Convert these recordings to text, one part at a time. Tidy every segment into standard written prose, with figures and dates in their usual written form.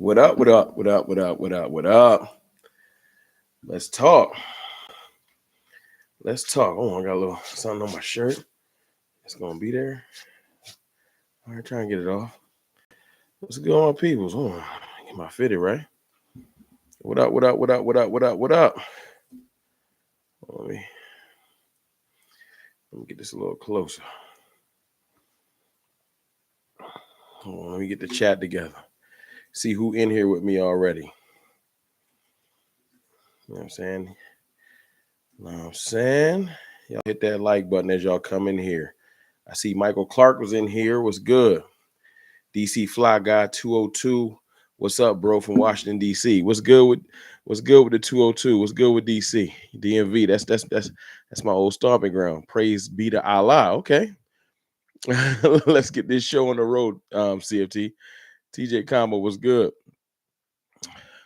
What up? What up? What up? What up? What up? What up? Let's talk. Let's talk. Oh, I got a little something on my shirt. It's gonna be there. All right, try and get it off. What's good on my peoples? Hold on. Get my fitted right. What up? What up? What up? What up? What up? What up? Let me let me get this a little closer. Hold on, let me get the chat together. See who in here with me already. You know what I'm saying? You know what I'm saying? Y'all hit that like button as y'all come in here. I see Michael Clark was in here. What's good? DC Fly Guy 202. What's up, bro, from Washington, DC? What's good with the 202? What's good with DC? DMV. That's my old stomping ground. Praise be to Allah. Okay. Let's get this show on the road, CFT. TJ Combo was good.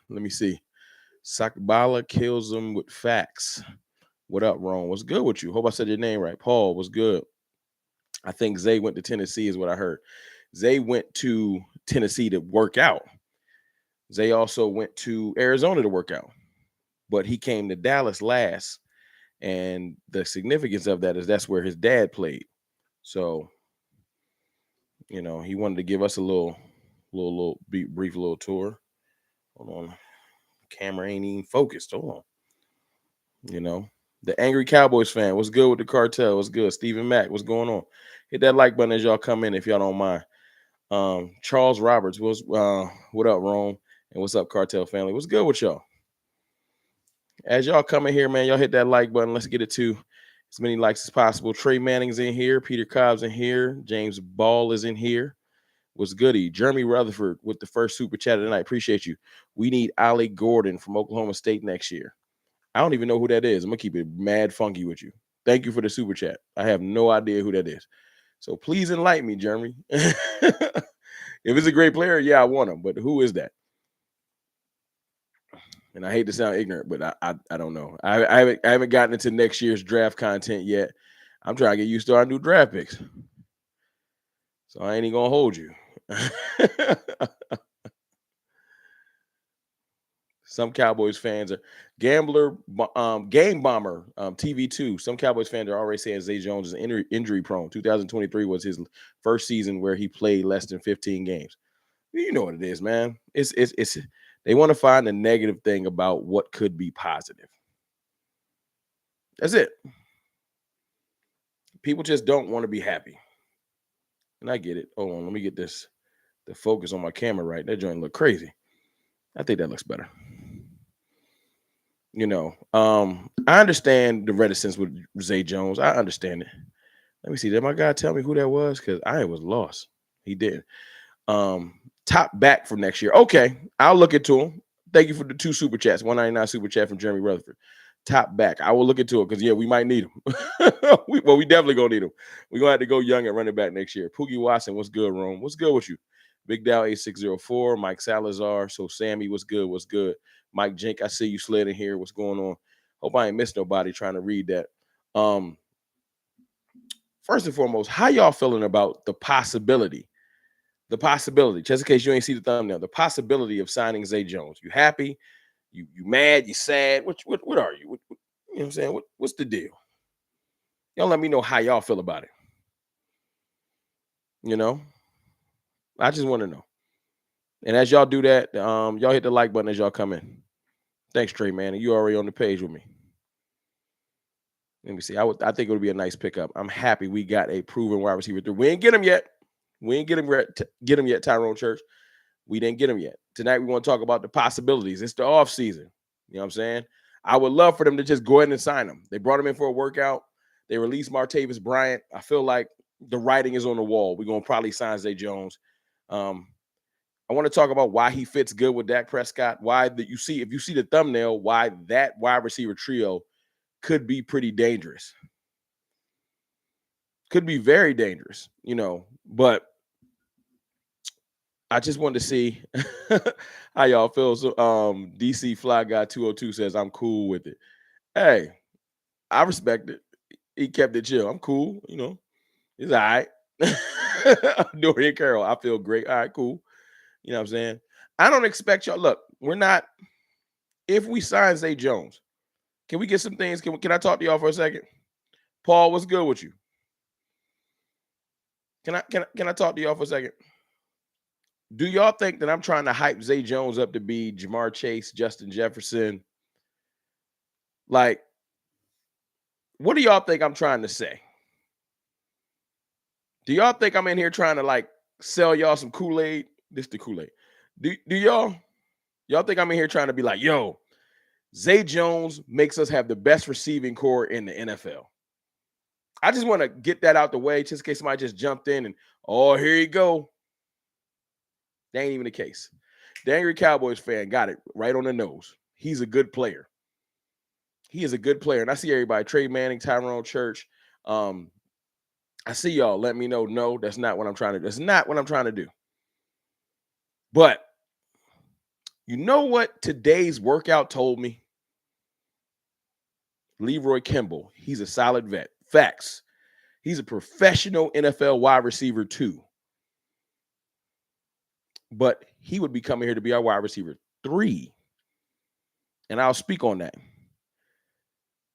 Let me see. Sakbala kills him with facts. What up, Ron? What's good with you? Hope I said your name right. Paul, what's good? I think Zay went to Tennessee, is what I heard. Zay went to Tennessee to work out. Zay also went to Arizona to work out, but he came to Dallas last. And the significance of that is that's where his dad played. So, he wanted to give us a little brief little tour. Hold on. Camera ain't even focused. Hold on. The Angry Cowboys fan. What's good with the cartel? What's good? Stephen Mack. What's going on? Hit that like button as y'all come in if y'all don't mind. Charles Roberts. What up, Rome? And what's up, cartel family? What's good with y'all? As y'all come in here, man, y'all hit that like button. Let's get it to as many likes as possible. Trey Manning's in here. Peter Cobb's in here. James Ball is in here. What's goody? Jeremy Rutherford with the first super chat of the night. Appreciate you. We need Ollie Gordon from Oklahoma State next year. I don't even know who that is. I'm going to keep it mad funky with you. Thank you for the super chat. I have no idea who that is. So please enlighten me, Jeremy. If it's a great player, yeah, I want him. But who is that? And I hate to sound ignorant, but I don't know. I haven't gotten into next year's draft content yet. I'm trying to get used to our new draft picks. So I ain't even going to hold you. Some Cowboys fans are Game Bomber TV2. Some Cowboys fans are already saying Zay Jones is injury prone. 2023 was his first season where he played less than 15 games. You know what it is, man. It's they want to find the negative thing about what could be positive. That's it. People just don't want to be happy. And I get it. Hold on, let me get the focus on my camera right. That joint look crazy. I think that looks better. I understand the reticence with Zay Jones. I understand it. Let me see. Did my guy tell me who that was? Because I was lost. He did. Top back for next year. Okay, I'll look into him. Thank you for the 2 super chats. 199 super chat from Jeremy Rutherford. Top back. I will look into it because, yeah, we might need him. we definitely going to need him. We're going to have to go young at running back next year. Poogie Watson, what's good, Rome? What's good with you? Big Dow 8604, Mike Salazar. So, Sammy, what's good? What's good? Mike Jink, I see you slid in here. What's going on? Hope I ain't missed nobody trying to read that. First and foremost, how y'all feeling about the possibility, just in case you ain't see the thumbnail, the possibility of signing Zay Jones? You happy? You mad? You sad? What are you? You know what I'm saying? What's the deal? Y'all let me know how y'all feel about it. I just want to know. And as y'all do that, y'all hit the like button as y'all come in. Thanks, Trey, man. You already on the page with me. Let me see. I think it would be a nice pickup. I'm happy we got a proven wide receiver through. We ain't get him yet. Tyrone Church. We didn't get him yet. Tonight, we want to talk about the possibilities. It's the off season. You know what I'm saying? I would love for them to just go ahead and sign him. They brought him in for a workout. They released Martavis Bryant. I feel like the writing is on the wall. We're going to probably sign Zay Jones. I want to talk about why he fits good with Dak Prescott. If you see the thumbnail, why that wide receiver trio could be pretty dangerous. Could be very dangerous, but I just wanted to see how y'all feel. So DC Fly Guy 202 says, I'm cool with it. Hey, I respect it. He kept it chill. I'm cool, It's all right. Dorian Carroll, I feel great. All right, cool. You know what I'm saying? I don't expect y'all. Look, we're not. If we sign Zay Jones, can we get some things? Can I talk to y'all for a second? Paul, what's good with you? Can I talk to y'all for a second? Do y'all think that I'm trying to hype Zay Jones up to be Jamar Chase, Justin Jefferson? Like, what do y'all think I'm trying to say? Do y'all think I'm in here trying to like sell y'all some Kool-Aid? This the Kool-Aid. Do y'all think I'm in here trying to be like, yo, Zay Jones makes us have the best receiving core in the NFL? I just want to get that out the way just in case somebody just jumped in and, oh, here you go. That ain't even the case. The angry Cowboys fan got it right on the nose. He's a good player. He is a good player. And I see everybody, Trey Manning, Tyrone Church. I see y'all. Let me know. No, that's not what I'm trying to do. That's not what I'm trying to do. But you know what today's workout told me? Leroy Kimball. He's a solid vet. Facts. He's a professional NFL wide receiver too. But he would be coming here to be our wide receiver 3. And I'll speak on that.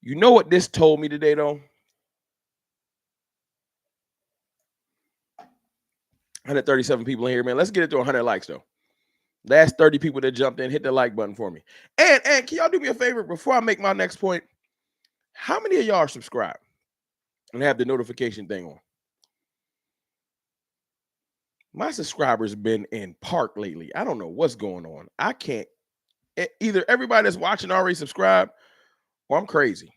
You know what this told me today, though? 137 people in here, man. Let's get it to 100 likes, though. Last 30 people that jumped in, hit the like button for me. And can y'all do me a favor before I make my next point? How many of y'all are subscribed and have the notification thing on? My subscribers have been in park lately. I don't know what's going on. I can't. Either everybody that's watching already subscribed or I'm crazy.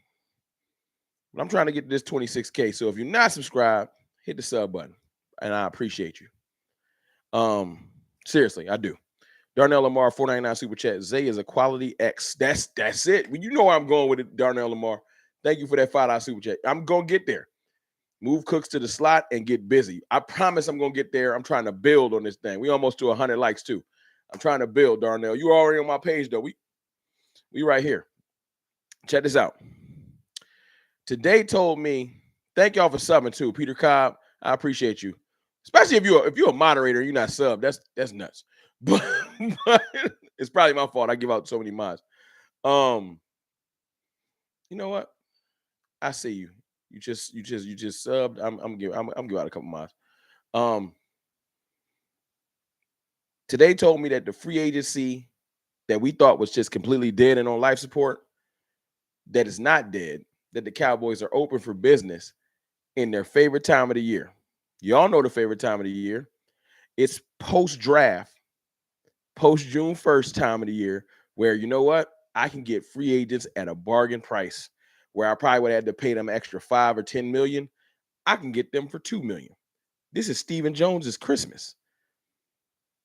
But I'm trying to get this 26K. So if you're not subscribed, hit the sub button. And I appreciate you. Seriously, I do. Darnell Lamar, 499 super chat. Zay is a quality X. That's it. You know where I'm going with it, Darnell Lamar. Thank you for that $5 super chat. I'm going to get there. Move Cooks to the slot and get busy. I promise I'm going to get there. I'm trying to build on this thing. We almost to 100 likes too. I'm trying to build, Darnell. You already on my page though. We right here. Check this out. Today told me, thank y'all for subbing too. Peter Cobb, I appreciate you. Especially if you're a moderator and you're not sub. That's nuts. But it's probably my fault. I give out so many mods. You know what? I see you. You just subbed. I'm giving out a couple mods. Today told me that the free agency that we thought was just completely dead and on life support, that is not dead, that the Cowboys are open for business in their favorite time of the year. Y'all know the favorite time of the year. It's post-draft, post-June 1st time of the year, where, you know what? I can get free agents at a bargain price, where I probably would have had to pay them extra $5 or $10 million. I can get them for $2 million. This is Stephen Jones's Christmas.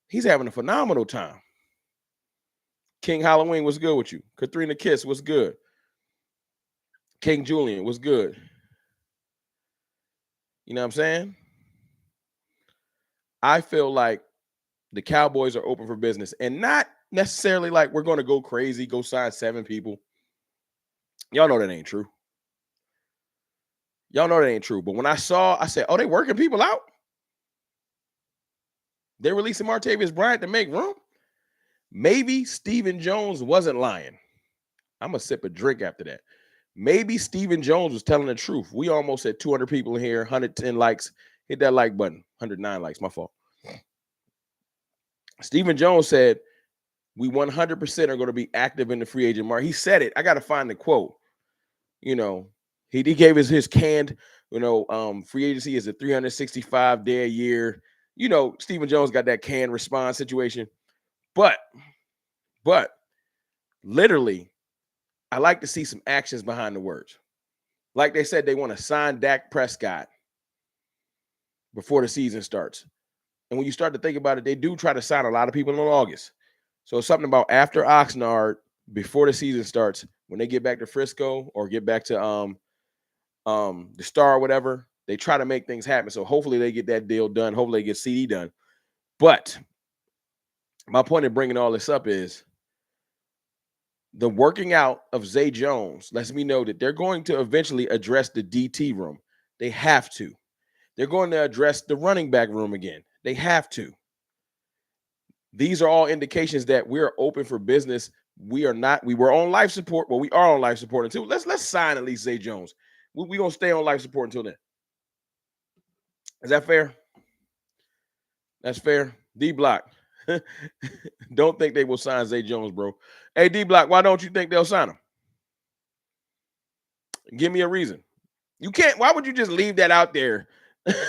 He's having a phenomenal time. King Halloween, what's good with you? Katrina Kiss, what's good? King Julian, what's good? You know what I'm saying? I feel like the Cowboys are open for business, and not necessarily like we're going to go crazy, go sign 7 people. Y'all know that ain't true. Y'all know that ain't true. But when I said, oh, they working people out? They're releasing Martavius Bryant to make room? Maybe Stephen Jones wasn't lying. I'm going to sip a drink after that. Maybe Stephen Jones was telling the truth. We almost had 200 people in here, 110 likes. Hit that like button. 109 likes, my fault. Stephen Jones said, we 100% are going to be active in the free agent market. He said it. I got to find the quote. You know, he gave us his canned, free agency is a 365-day a year. You know, Stephen Jones got that canned response situation. But literally, I like to see some actions behind the words. Like they said, they want to sign Dak Prescott before the season starts. And when you start to think about it, they do try to sign a lot of people in August. So it's something about after Oxnard, before the season starts, when they get back to Frisco or get back to the Star or whatever, they try to make things happen. So hopefully they get that deal done. Hopefully they get CD done. But my point in bringing all this up is the working out of Zay Jones lets me know that they're going to eventually address the DT room. They have to. They're going to address the running back room again. They have to. These are all indications that we're open for business. We are not. We were on life support. Well, we are on life support until let's sign at least Zay Jones. We gonna stay on life support until then. Is that fair? That's fair. D Block. Don't think they will sign Zay Jones, bro. Hey, D Block, why don't you think they'll sign him? Give me a reason. You can't. Why would you just leave that out there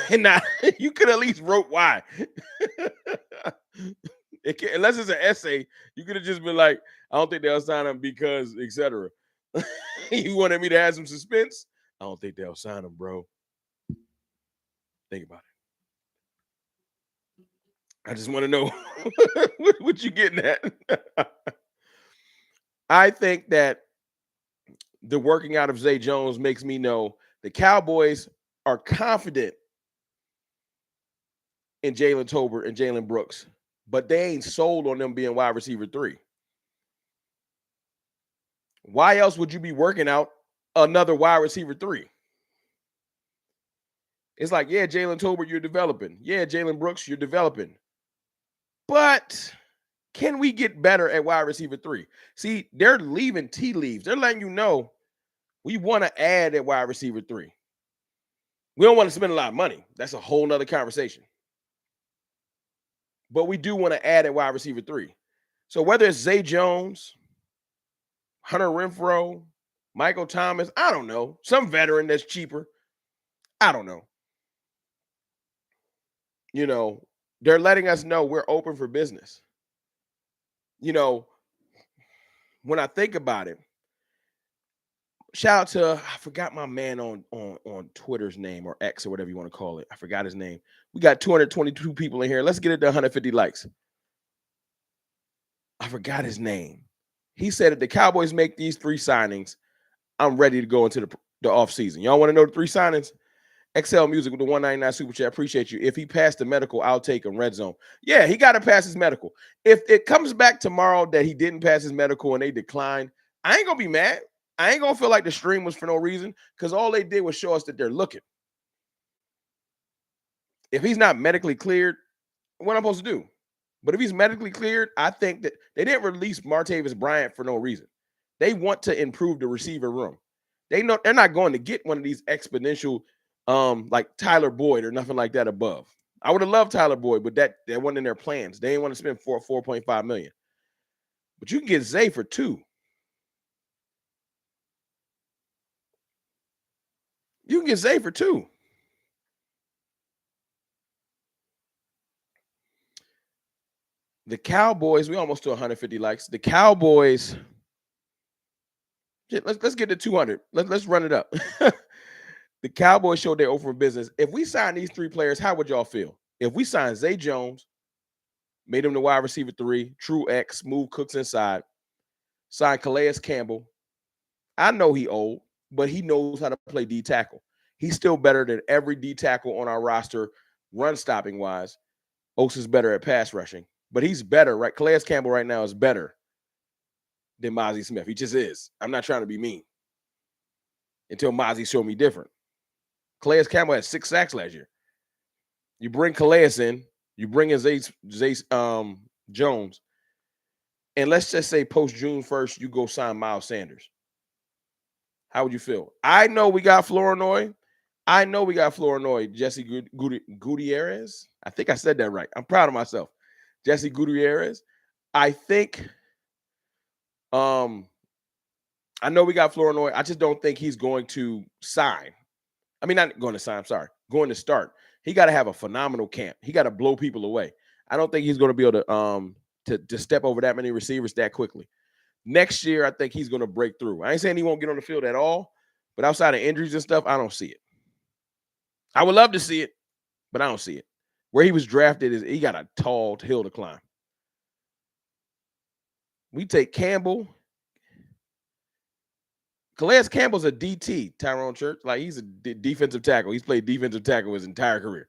and not? You could at least wrote why. Unless it's an essay, you could have just been like, I don't think they'll sign him because, etc. You wanted me to have some suspense? I don't think they'll sign him, bro. Think about it. I just want to know what you getting at. I think that the working out of Zay Jones makes me know the Cowboys are confident in Jalen Tolbert and Jalen Brooks, but they ain't sold on them being wide receiver 3. Why else would you be working out another wide receiver 3? It's like, yeah, Jalen Tolbert, you're developing. Yeah, Jalen Brooks, you're developing. But can we get better at wide receiver 3? See, they're leaving tea leaves. They're letting you know we want to add at wide receiver 3. We don't want to spend a lot of money. That's a whole nother conversation. But we do want to add at wide receiver 3. So whether it's Zay Jones, Hunter Renfrow, Michael Thomas, I don't know. Some veteran that's cheaper. I don't know. You know, they're letting us know we're open for business. You know, when I think about it, shout out to, I forgot my man on Twitter's name or X or whatever you want to call it. I forgot his name. We got 222 people in here. Let's get it to 150 likes. I forgot his name. He said if the Cowboys make these 3 signings, I'm ready to go into the offseason. Y'all want to know the 3 signings? XL Music with the 199 super chat. Appreciate you. If he passed the medical, I'll take him. Red zone. Yeah, he got to pass his medical. If it comes back tomorrow that he didn't pass his medical and they decline, I ain't going to be mad. I ain't going to feel like the stream was for no reason because all they did was show us that they're looking. If he's not medically cleared, what am I supposed to do? But if he's medically cleared, I think that they didn't release Martavis Bryant for no reason. They want to improve the receiver room. They know they're not going to get one of these exponential like Tyler Boyd or nothing like that above. I would have loved Tyler Boyd, but that wasn't in their plans. They didn't want to spend 4.5 million. But you can get Zay for 2. You can get Zay for 2. The Cowboys, we almost to 150 likes. The Cowboys, let's get to 200. Let's run it up. The Cowboys showed their open business. If we sign these 3 players, how would y'all feel? If we sign Zay Jones, made him the wide receiver 3, true X, move Cooks inside, sign Calais Campbell. I know he old, but he knows how to play D tackle. He's still better than every D tackle on our roster, run stopping wise. Oaks is better at pass rushing, but he's better, right? Calais Campbell right now is better than Mozzie Smith. He just is. I'm not trying to be mean until Mozzie showed me different. Calais Campbell had 6 sacks last year. You bring Calais in, you bring in Zay Jones, and let's just say post June 1st, you go sign Miles Sanders. How would you feel? I know we got Flournoy. Jesse Gutierrez. I think I said that right. I'm proud of myself. Jesse Gutierrez. I think I know we got Flournoy. I just don't think he's going to sign. I mean, not going to sign, I'm sorry. Going to start. He got to have a phenomenal camp. He got to blow people away. I don't think he's going to be able to step over that many receivers that quickly. Next year, I think he's going to break through. I ain't saying he won't get on the field at all, but outside of injuries and stuff, I don't see it. I would love to see it, but I don't see it. Where he was drafted is he got a tall hill to climb. We take Campbell. Calais Campbell's a DT, Tyrone Church. Like, he's a defensive tackle. He's played defensive tackle his entire career.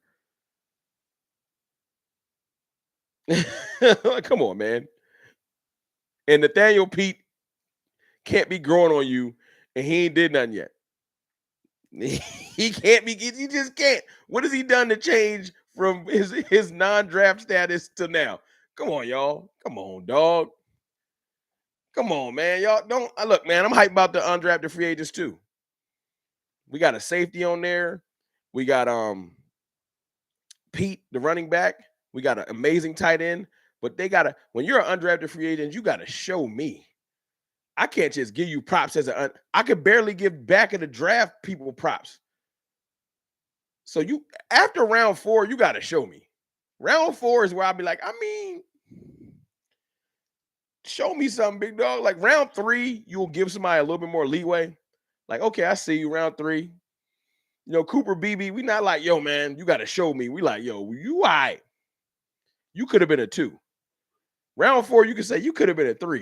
Come on, man. And Nathaniel Pete can't be growing on you, and he ain't did nothing yet. He can't be. He just can't. What has he done to change from his non-draft status to now? Come on, y'all. Come on, dog. Come on, man. Y'all don't look, man. I'm hyped about the undrafted free agents too. We got a safety on there. We got Pete, the running back. We got an amazing tight end. But they gotta, when you're an undrafted free agent, you gotta show me. I can't just give you props I could barely give back of the draft people props. So you after round 4, you gotta show me. Round 4 is where I'll be like, I mean, show me something, big dog. Like round 3, you'll give somebody a little bit more leeway. Like, okay, I see you. Round 3. Cooper BB, we not like, yo, man, you got to show me. We like, yo, you all right. You could have been a 2. Round 4, you could say you could have been a 3.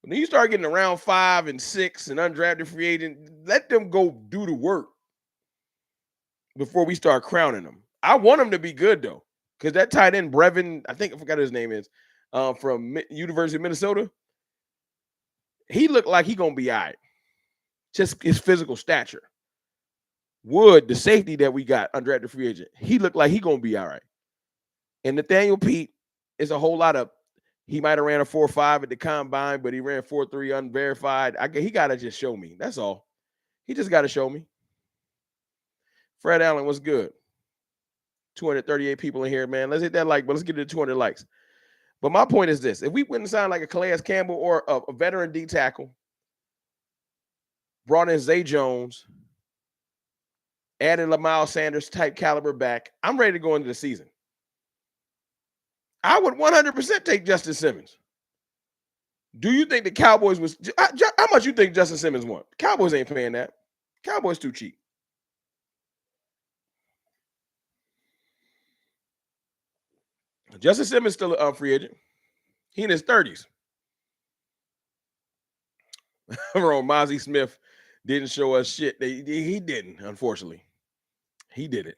When then you start getting around 5 and 6 and undrafted free agent, let them go do the work before we start crowning them. I want them to be good, though, because that tight end, Brevin, I think I forgot his name is, from University of Minnesota, he looked like he going to be all right. Just his physical stature. Wood, the safety that we got, undrafted free agent, he looked like he going to be all right. And Nathaniel Pete is a whole lot of, he might have ran a 4.5 at the combine, but he ran 4.3 unverified. He got to just show me. That's all. He just got to show me. Fred Allen, what's good? 238 people in here, man. Let's hit that like, but let's get to 200 likes. But my point is this. If we wouldn't sign like a Calais Campbell or a veteran D tackle, brought in Zay Jones, added Lamar Sanders type caliber back, I'm ready to go into the season. I would 100% take Justin Simmons. Do you think the Cowboys was how much you think Justin Simmons want? Cowboys ain't paying that. Cowboys too cheap. Justin Simmons still a free agent. He in his 30s. Mozzie Smith didn't show us shit. He didn't, unfortunately. He did it.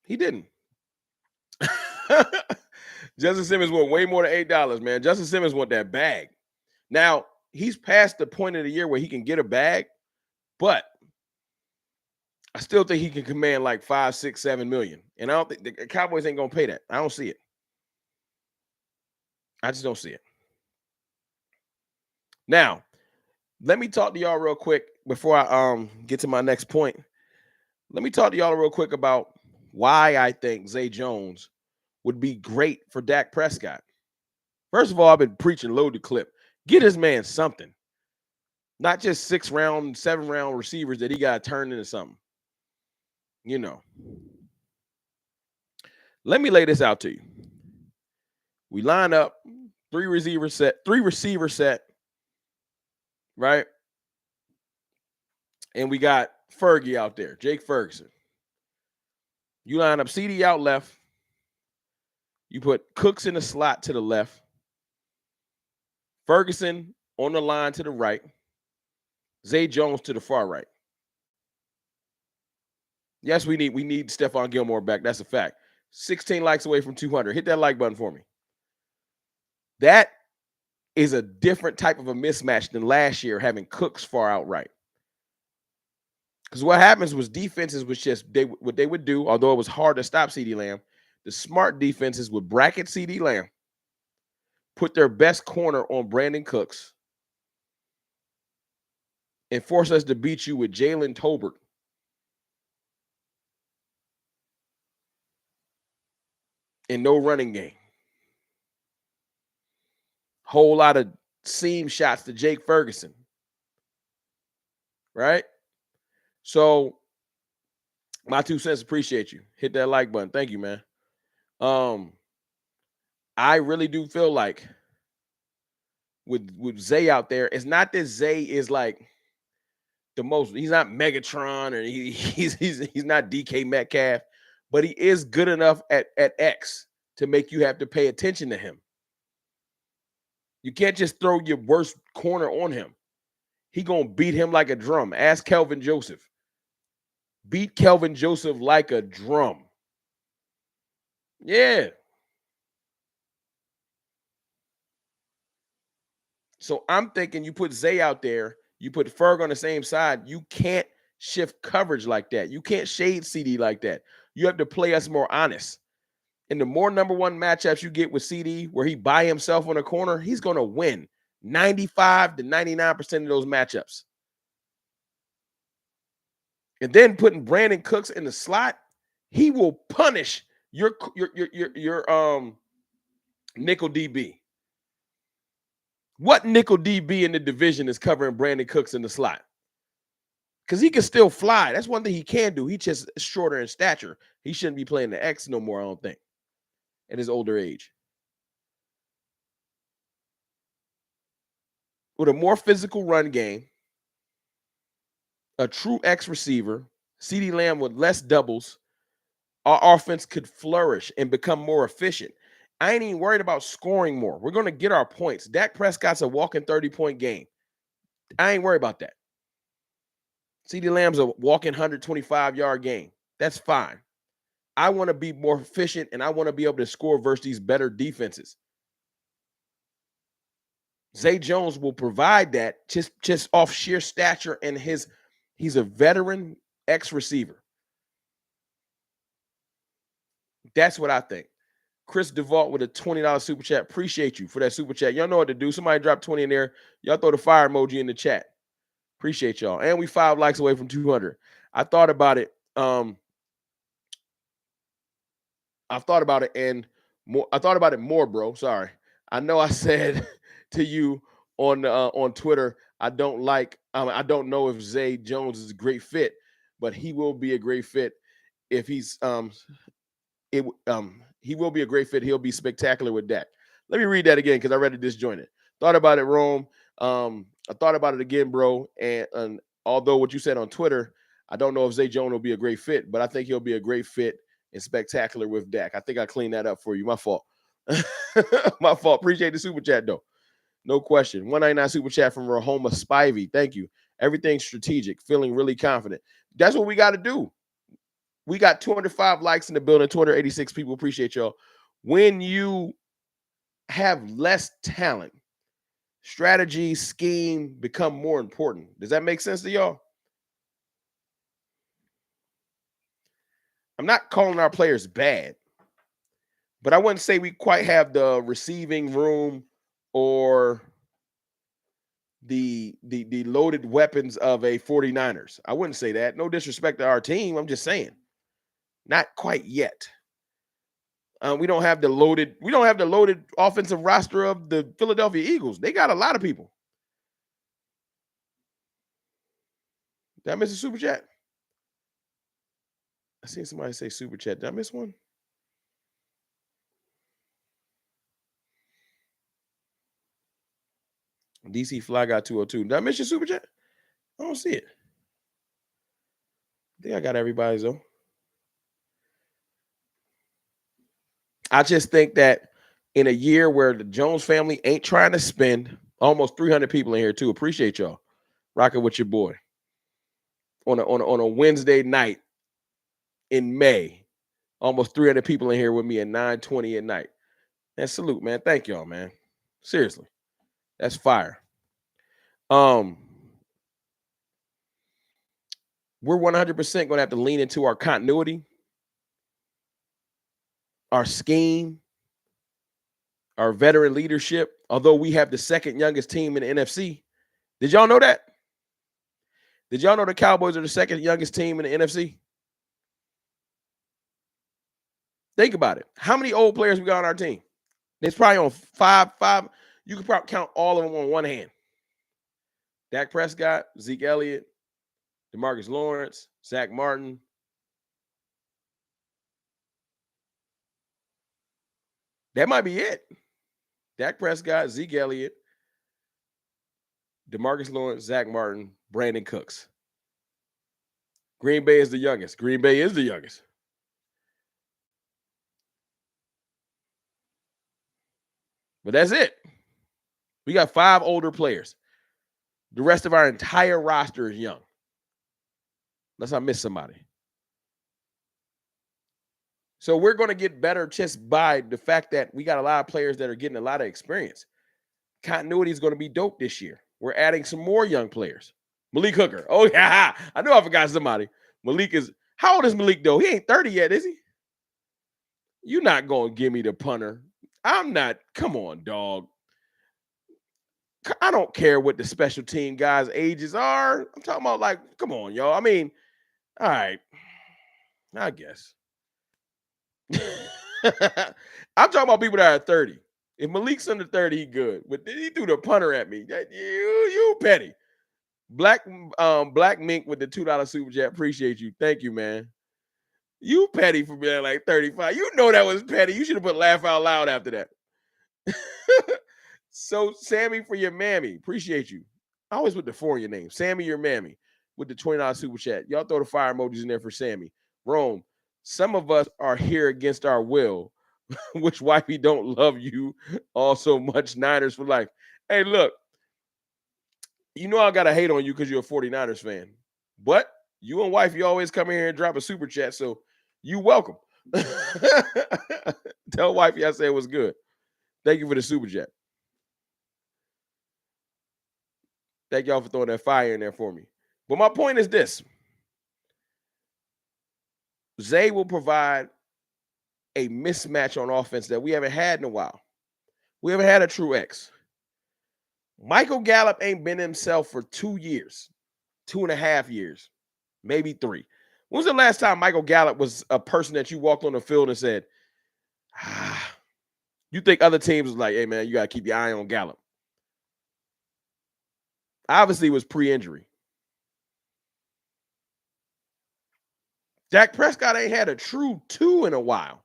He didn't. Justin Simmons want way more than $8, man. Justin Simmons want that bag. Now, he's past the point of the year where he can get a bag, but I still think he can command like 5, 6, 7 million. And I don't think the Cowboys ain't gonna pay that. I don't see it. I just don't see it. Now, let me talk to y'all real quick before I get to my next point. Let me talk to y'all real quick about why I think Zay Jones would be great for Dak Prescott. First of all, I've been preaching load the clip. Get this man something. Not just 6-round, 7-round receivers that he got to turn into something. Let me lay this out to you. We line up 3 receiver set, right? And we got Fergie out there, Jake Ferguson. You line up CD out left. You put Cooks in the slot to the left. Ferguson on the line to the right. Zay Jones to the far right. Yes, we need Stephon Gilmore back. That's a fact. 16 likes away from 200. Hit that like button for me. That is a different type of a mismatch than last year having Cooks far out right. Because what happens was defenses was just what they would do, although it was hard to stop CeeDee Lamb, the smart defenses would bracket CeeDee Lamb, put their best corner on Brandon Cooks, and force us to beat you with Jalen Tolbert. And no running game. Whole lot of seam shots to Jake Ferguson. Right? So, my 2 cents, appreciate you. Hit that like button. Thank you, man. I really do feel like with Zay out there, it's not that Zay is like the most, he's not Megatron or he's not DK Metcalf, but he is good enough at X to make you have to pay attention to him. You can't just throw your worst corner on him. He gonna beat him like a drum. Ask Kelvin Joseph. Beat Kelvin Joseph like a drum. Yeah. So I'm thinking you put Zay out there, you put Ferg on the same side, you can't shift coverage like that. You can't shade CD like that. You have to play us more honest. And the more number one matchups you get with CD, where he by himself on a corner, he's going to win 95 to 99% of those matchups. And then putting Brandon Cooks in the slot, he will punish your nickel DB. What nickel DB in the division is covering Brandon Cooks in the slot? Because he can still fly. That's one thing he can do. He just shorter in stature. He shouldn't be playing the X no more, I don't think, at his older age. With a more physical run game, a true X receiver, CeeDee Lamb with less doubles, our offense could flourish and become more efficient. I ain't even worried about scoring more. We're going to get our points. Dak Prescott's a walking 30-point game. I ain't worried about that. CeeDee Lamb's a walking 125-yard game. That's fine. I want to be more efficient, and I want to be able to score versus these better defenses. Zay Jones will provide that just off sheer stature and he's a veteran X receiver. That's what I think. Chris DeVault with a $20 super chat. Appreciate you for that super chat. Y'all know what to do. Somebody drop 20 in there. Y'all throw the fire emoji in the chat. Appreciate y'all. And we 5 likes away from 200. I thought about it. I've thought about it and more. I thought about it more, bro. Sorry. I know I said to you on Twitter, I don't know if Zay Jones is a great fit, but he will be a great fit if he's he will be a great fit. He'll be spectacular with Dak. Let me read that again because I read it disjointed. Thought about it, Rome. I thought about it again, bro. And although what you said on Twitter, I don't know if Zay Jones will be a great fit, but I think he'll be a great fit and spectacular with Dak. I think I cleaned that up for you. My fault. My fault. Appreciate the super chat, though. No question. 199 super chat from Rahoma Spivey. Thank you. Everything's strategic. Feeling really confident. That's what we got to do. We got 205 likes in the building, 286 people. Appreciate y'all. When you have less talent, strategy, scheme become more important. Does that make sense to y'all? I'm not calling our players bad, but I wouldn't say we quite have the receiving room or the loaded weapons of a 49ers. I wouldn't say that. No disrespect to our team. I'm just saying. Not quite yet. We don't have the loaded offensive roster of the Philadelphia Eagles. They got a lot of people. Did I miss a super chat? I seen somebody say super chat. Did I miss one? DC Fly got 202. Did I miss your super chat? I don't see it. I think I got everybody's though. I just think that in a year where the Jones family ain't trying to spend, almost 300 people in here too. Appreciate y'all rocking with your boy on a Wednesday night in May. Almost 300 people in here with me at 9:20 at night. And salute, man. Thank y'all, man. Seriously, that's fire. We're 100% going to have to lean into our continuity, our scheme, our veteran leadership. Although we have the second youngest team in the NFC. Did y'all know that? Did y'all know the Cowboys are the second youngest team in the NFC? Think about it. How many old players we got on our team? It's probably on five. You could probably count all of them on one hand. Dak Prescott, Zeke Elliott, DeMarcus Lawrence, Zach Martin. That might be it. Dak Prescott, Zeke Elliott, DeMarcus Lawrence, Zach Martin, Brandon Cooks. Green Bay is the youngest. Green Bay is the youngest. But that's it. We got 5 older players. The rest of our entire roster is young. Unless I miss somebody. So we're going to get better just by the fact that we got a lot of players that are getting a lot of experience. Continuity is going to be dope this year. We're adding some more young players. Malik Hooker. Oh, yeah. I knew I forgot somebody. Malik is, how old is Malik, though? He ain't 30 yet, is he? You're not going to give me the punter. I'm not. Come on, dog. I don't care what the special team guys' ages are. I'm talking about, like, come on, y'all. I mean, all right, I guess. I'm talking about people that are 30. If Malik's under 30, he good. But he threw the punter at me. You petty. Black Mink with the $2 super chat. Appreciate you. Thank you, man. You petty for being like 35. You know that was petty. You should have put laugh out loud after that. So, Sammy for your mammy. Appreciate you. I always put the four in your name. Sammy, your mammy, with the $20 super chat. Y'all throw the fire emojis in there for Sammy. Rome, some of us are here against our will, which wifey don't love you all so much. Niners for life. Hey, look, you know I got to hate on you because you're a 49ers fan. But you and wifey always come in here and drop a super chat, so you welcome. Tell wifey I said it was good. Thank you for the super chat. Thank y'all for throwing that fire in there for me. But my point is this. Zay will provide a mismatch on offense that we haven't had in a while. We haven't had a true X. Michael Gallup ain't been himself for 2 years, 2.5 years, maybe 3. When was the last time Michael Gallup was a person that you walked on the field and said, you think other teams was like, hey, man, you got to keep your eye on Gallup? Obviously, it was pre-injury. Dak Prescott ain't had a true 2 in a while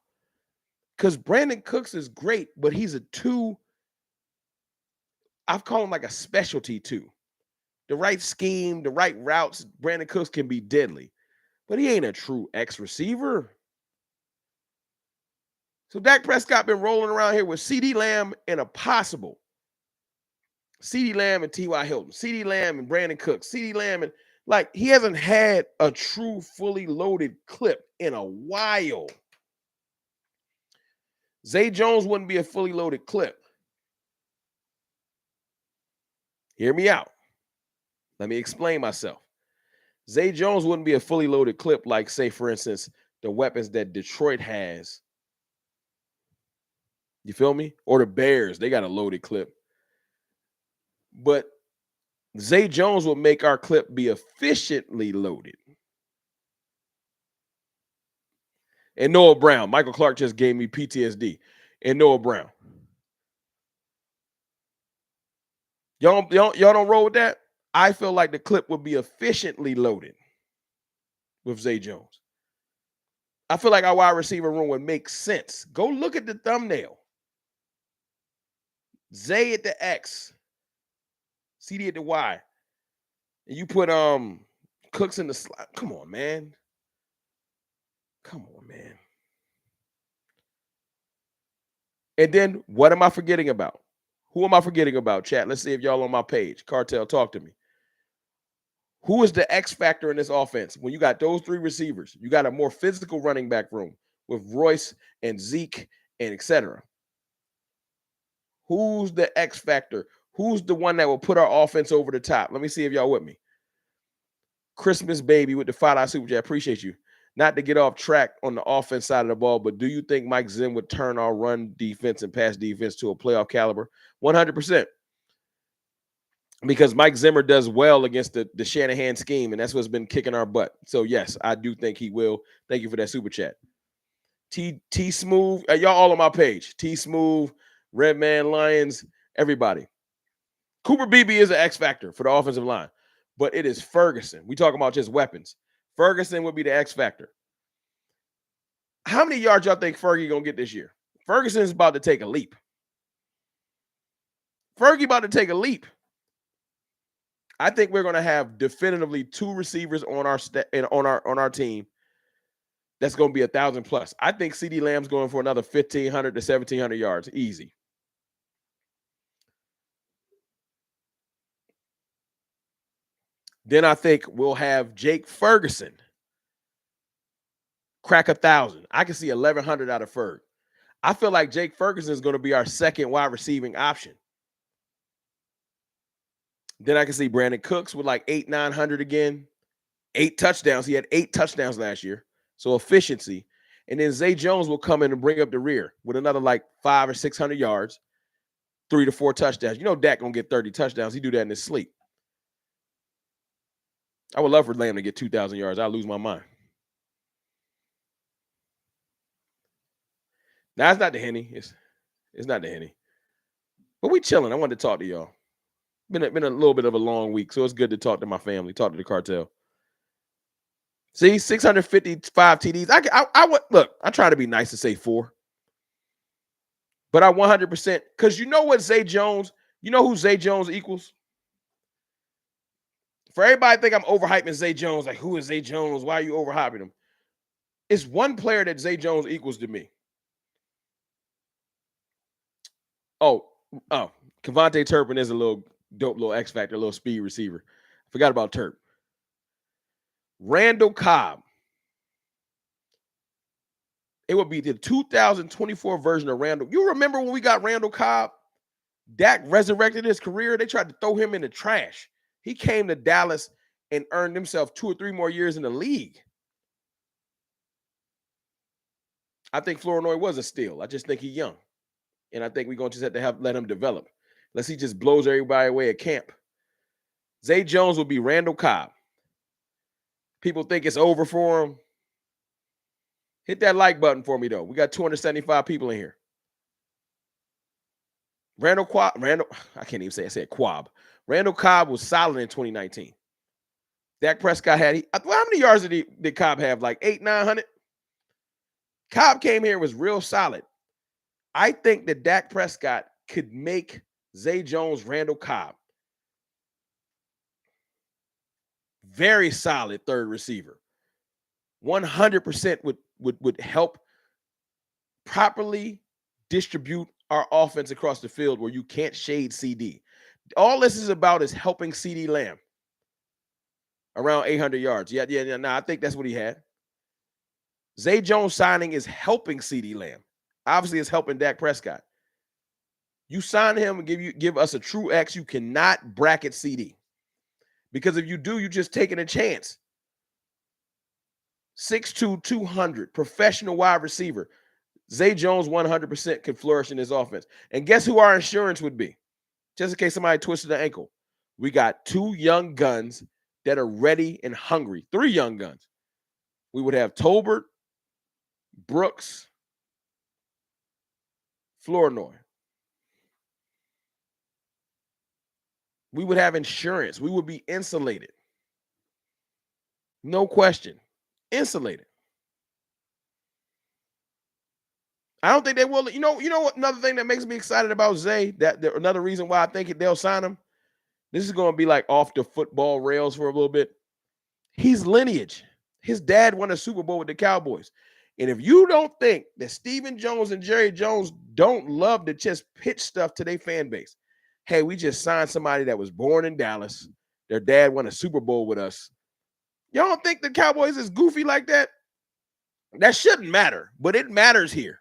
because Brandon Cooks is great, but he's a 2. I've called him like a specialty 2. The right scheme, the right routes, Brandon Cooks can be deadly, but he ain't a true X receiver. So Dak Prescott been rolling around here with CeeDee Lamb and a possible CeeDee Lamb and T.Y. Hilton, CeeDee Lamb and Brandon Cooks, CeeDee Lamb, and like he hasn't had a true fully loaded clip in a while. Zay Jones wouldn't be a fully loaded clip. Hear me out. Let me explain myself. Zay Jones wouldn't be a fully loaded clip like, say, for instance, the weapons that Detroit has. You feel me? Or the Bears, they got a loaded clip. But Zay Jones will make our clip be efficiently loaded. And Noah Brown. Michael Clark just gave me PTSD. And Noah Brown. Y'all don't roll with that? I feel like the clip would be efficiently loaded with Zay Jones. I feel like our wide receiver room would make sense. Go look at the thumbnail. Zay at the X. CD at the Y. And you put Cooks in the slot. Come on, man. Come on, man. And then what am I forgetting about? Who am I forgetting about, chat? Let's see if y'all on my page. Cartel, talk to me. Who is the X factor in this offense? When you got those 3 receivers, you got a more physical running back room with Royce and Zeke and etc. Who's the X factor? Who's the one that will put our offense over the top? Let me see if y'all with me. Christmas baby with the $5 super chat. Appreciate you. Not to get off track on the offense side of the ball, but do you think Mike Zim would turn our run defense and pass defense to a playoff caliber? 100%. Because Mike Zimmer does well against the Shanahan scheme, and that's what's been kicking our butt. So, yes, I do think he will. Thank you for that super chat. T Smooth, y'all all on my page. T Smooth, Red Man Lions, everybody. Cooper Beebe is an X factor for the offensive line, but it is Ferguson. We talking about just weapons. Ferguson would be the X factor. How many yards y'all think Fergie gonna get this year? Ferguson is about to take a leap. Fergie about to take a leap. I think we're gonna have definitively 2 receivers on our team. That's gonna be 1,000 plus. I think CeeDee Lamb's going for another 1,500 to 1,700 yards, easy. Then I think we'll have Jake Ferguson crack 1,000. I can see 1,100 out of Ferg. I feel like Jake Ferguson is going to be our second wide receiving option. Then I can see Brandon Cooks with like 800-900 again. 8 touchdowns. He had 8 touchdowns last year. So efficiency. And then Zay Jones will come in and bring up the rear with another like 500 or 600 yards, 3 to 4 touchdowns. You know Dak gonna get 30 touchdowns. He do that in his sleep. I would love for Lamb to get 2,000 yards. I'll lose my mind. Now, it's not the Henny. It's not the Henny. But we chilling. I wanted to talk to y'all. Been a little bit of a long week, so it's good to talk to my family, talk to the cartel. See, 655 TDs. I would look. I try to be nice to say 4, but I 100% because you know what Zay Jones. You know who Zay Jones equals. For everybody think I'm overhyping Zay Jones. Like, who is Zay Jones? Why are you overhyping him? It's one player that Zay Jones equals to me. Oh, Kevontae Turpin is a little dope, little X factor, a little speed receiver. I forgot about Turp. Randall Cobb. It would be the 2024 version of Randall. You remember when we got Randall Cobb? Dak resurrected his career. They tried to throw him in the trash. He came to Dallas and earned himself 2 or 3 more years in the league. I think Flournoy was a steal. I just think he's young. And I think we're going to just have to let him develop. Unless he just blows everybody away at camp. Zay Jones will be Randall Cobb. People think it's over for him. Hit that like button for me, though. We got 275 people in here. I can't even say I said Quab. Randall Cobb was solid in 2019. Dak Prescott how many yards did Cobb have? Like 800-900? Cobb came here and was real solid. I think that Dak Prescott could make Zay Jones Randall Cobb very solid third receiver. 100% would help properly distribute our offense across the field where you can't shade CD. All this is about is helping CD Lamb around 800 yards. Yeah. I think that's what he had. Zay Jones signing is helping CD Lamb. Obviously, it's helping Dak Prescott. You sign him and give us a true X, you cannot bracket CD. Because if you do, you're just taking a chance. 6'2", 200, professional wide receiver. Zay Jones 100% could flourish in this offense. And guess who our insurance would be? Just in case somebody twisted the ankle. We got 2 young guns that are ready and hungry. 3 young guns. We would have Tolbert, Brooks, Flournoy. We would have insurance. We would be insulated. No question. Insulated. I don't think they will. You know what? Another thing that makes me excited about Zay, another reason why I think they'll sign him. This is going to be like off the football rails for a little bit. He's lineage. His dad won a Super Bowl with the Cowboys. And if you don't think that Stephen Jones and Jerry Jones don't love to just pitch stuff to their fan base, hey, we just signed somebody that was born in Dallas. Their dad won a Super Bowl with us. Y'all don't think the Cowboys is goofy like that? That shouldn't matter, but it matters here.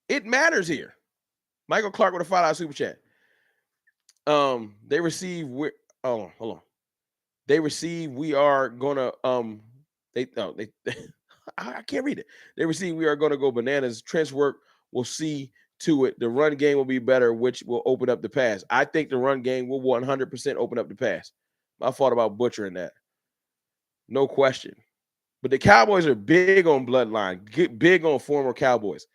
It matters here. Michael Clark with a $5 super chat. They receive hold on. They receive we are gonna I can't read it. They receive we are gonna go bananas. Trench work will see to it. The run game will be better, which will open up the pass. I think the run game will 100% open up the pass. I thought about butchering that. No question. But the Cowboys are big on bloodline, big on former Cowboys.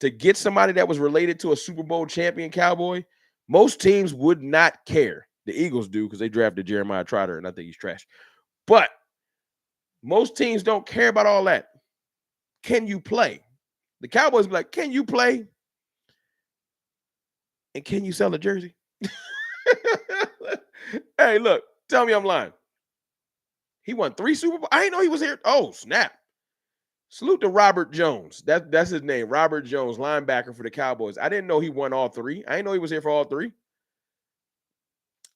To get somebody that was related to a Super Bowl champion Cowboy, most teams would not care. The Eagles do because they drafted Jeremiah Trotter, and I think he's trash. But most teams don't care about all that. Can you play? The Cowboys be like, can you play? And can you sell a jersey? Hey, look, tell me I'm lying. He won 3 Super Bowls. I didn't know he was here. Oh, snap. Salute to Robert Jones. That's his name, Robert Jones, linebacker for the Cowboys. I didn't know he won all 3. I didn't know he was here for all 3.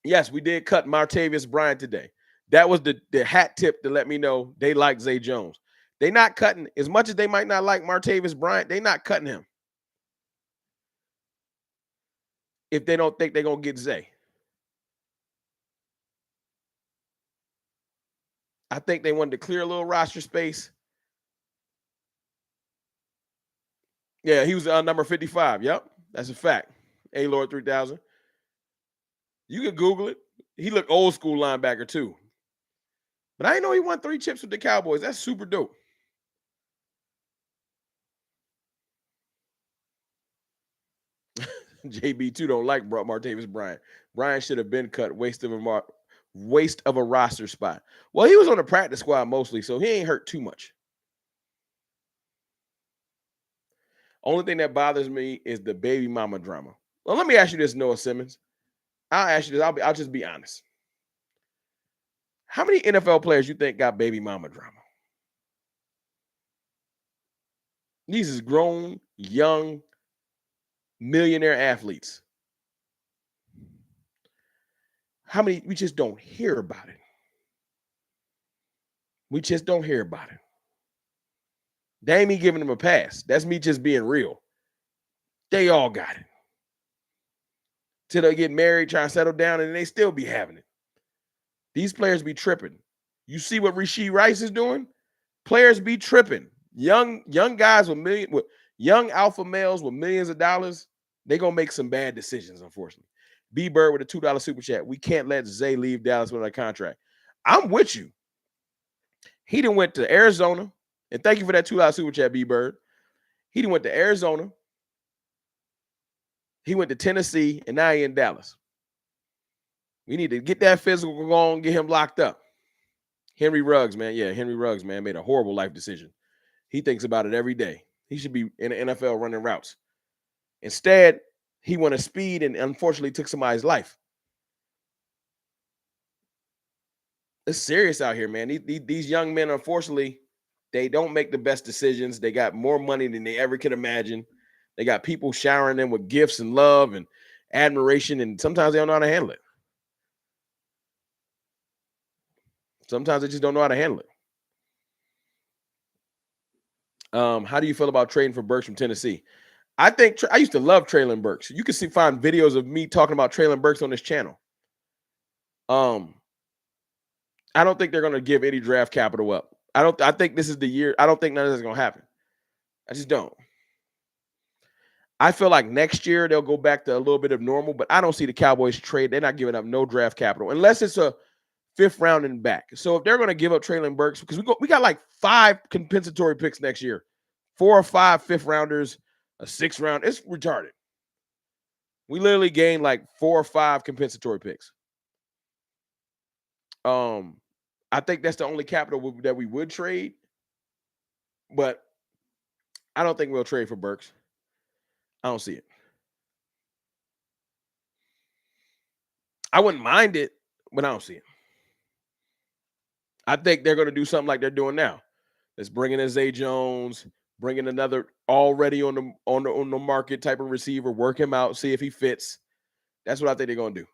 Yes, we did cut Martavis Bryant today. That was the hat tip to let me know they like Zay Jones. They not cutting, as much as they might not like Martavis Bryant, they not cutting him if they don't think they're going to get Zay. I think they wanted to clear a little roster space. Yeah, he was number 55. Yep, that's a fact. A Lord 3000. You can Google it. He looked old school linebacker too. But I didn't know he won 3 chips with the Cowboys. That's super dope. JB2 don't like Martavis Bryant. Bryant should have been cut. Waste of a roster spot. Well, he was on the practice squad mostly, so he ain't hurt too much. Only thing that bothers me is the baby mama drama. Well, let me ask you this, Noah Simmons. I'll ask you this. I'll just be honest. How many NFL players you think got baby mama drama? These is grown, young, millionaire athletes. How many? We just don't hear about it. We just don't hear about it. They ain't me giving them a pass. That's me just being real. They all got it. Till they get married, try to settle down, and they still be having it. These players be tripping. You see what Rashee Rice is doing? Players be tripping. Young guys with young alpha males with millions of dollars, they gonna make some bad decisions, unfortunately. B Bird with a $2 super chat. We can't let Zay leave Dallas without a contract. I'm with you. He done went to Arizona, and thank you for that $2 super chat, B Bird. He done went to Arizona. He went to Tennessee, and now he in Dallas. We need to get that physical going, get him locked up. Henry Ruggs, man. Yeah, Henry Ruggs, man, made a horrible life decision. He thinks about it every day. He should be in the NFL running routes. Instead, he wanted speed and unfortunately took somebody's life. It's serious out here, man. These young men, unfortunately, they don't make the best decisions. They got more money than they ever could imagine. They got people showering them with gifts and love and admiration, and sometimes they don't know how to handle it. Sometimes they just don't know how to handle it. How do you feel about trading for Burks from Tennessee? I think I used to love Treylon Burks. You can find videos of me talking about Treylon Burks on this channel. I don't think they're going to give any draft capital up. I think this is the year. I don't think none of this is going to happen. I just don't. I feel like next year they'll go back to a little bit of normal, but I don't see the Cowboys trade. They're not giving up no draft capital unless it's a 5th round and back. So if they're going to give up Treylon Burks, because we got like 5 compensatory picks next year, 4 or 5 5th rounders, a 6th round. It's retarded. We literally gained like 4 or 5 compensatory picks. I think that's the only capital that we would trade, but I don't think we'll trade for Burks. I don't see it. I wouldn't mind it, but I don't see it. I think they're going to do something like they're doing now. Let's bring in a Zay Jones, bring in another already on the market type of receiver, work him out, see if he fits. That's what I think they're going to do.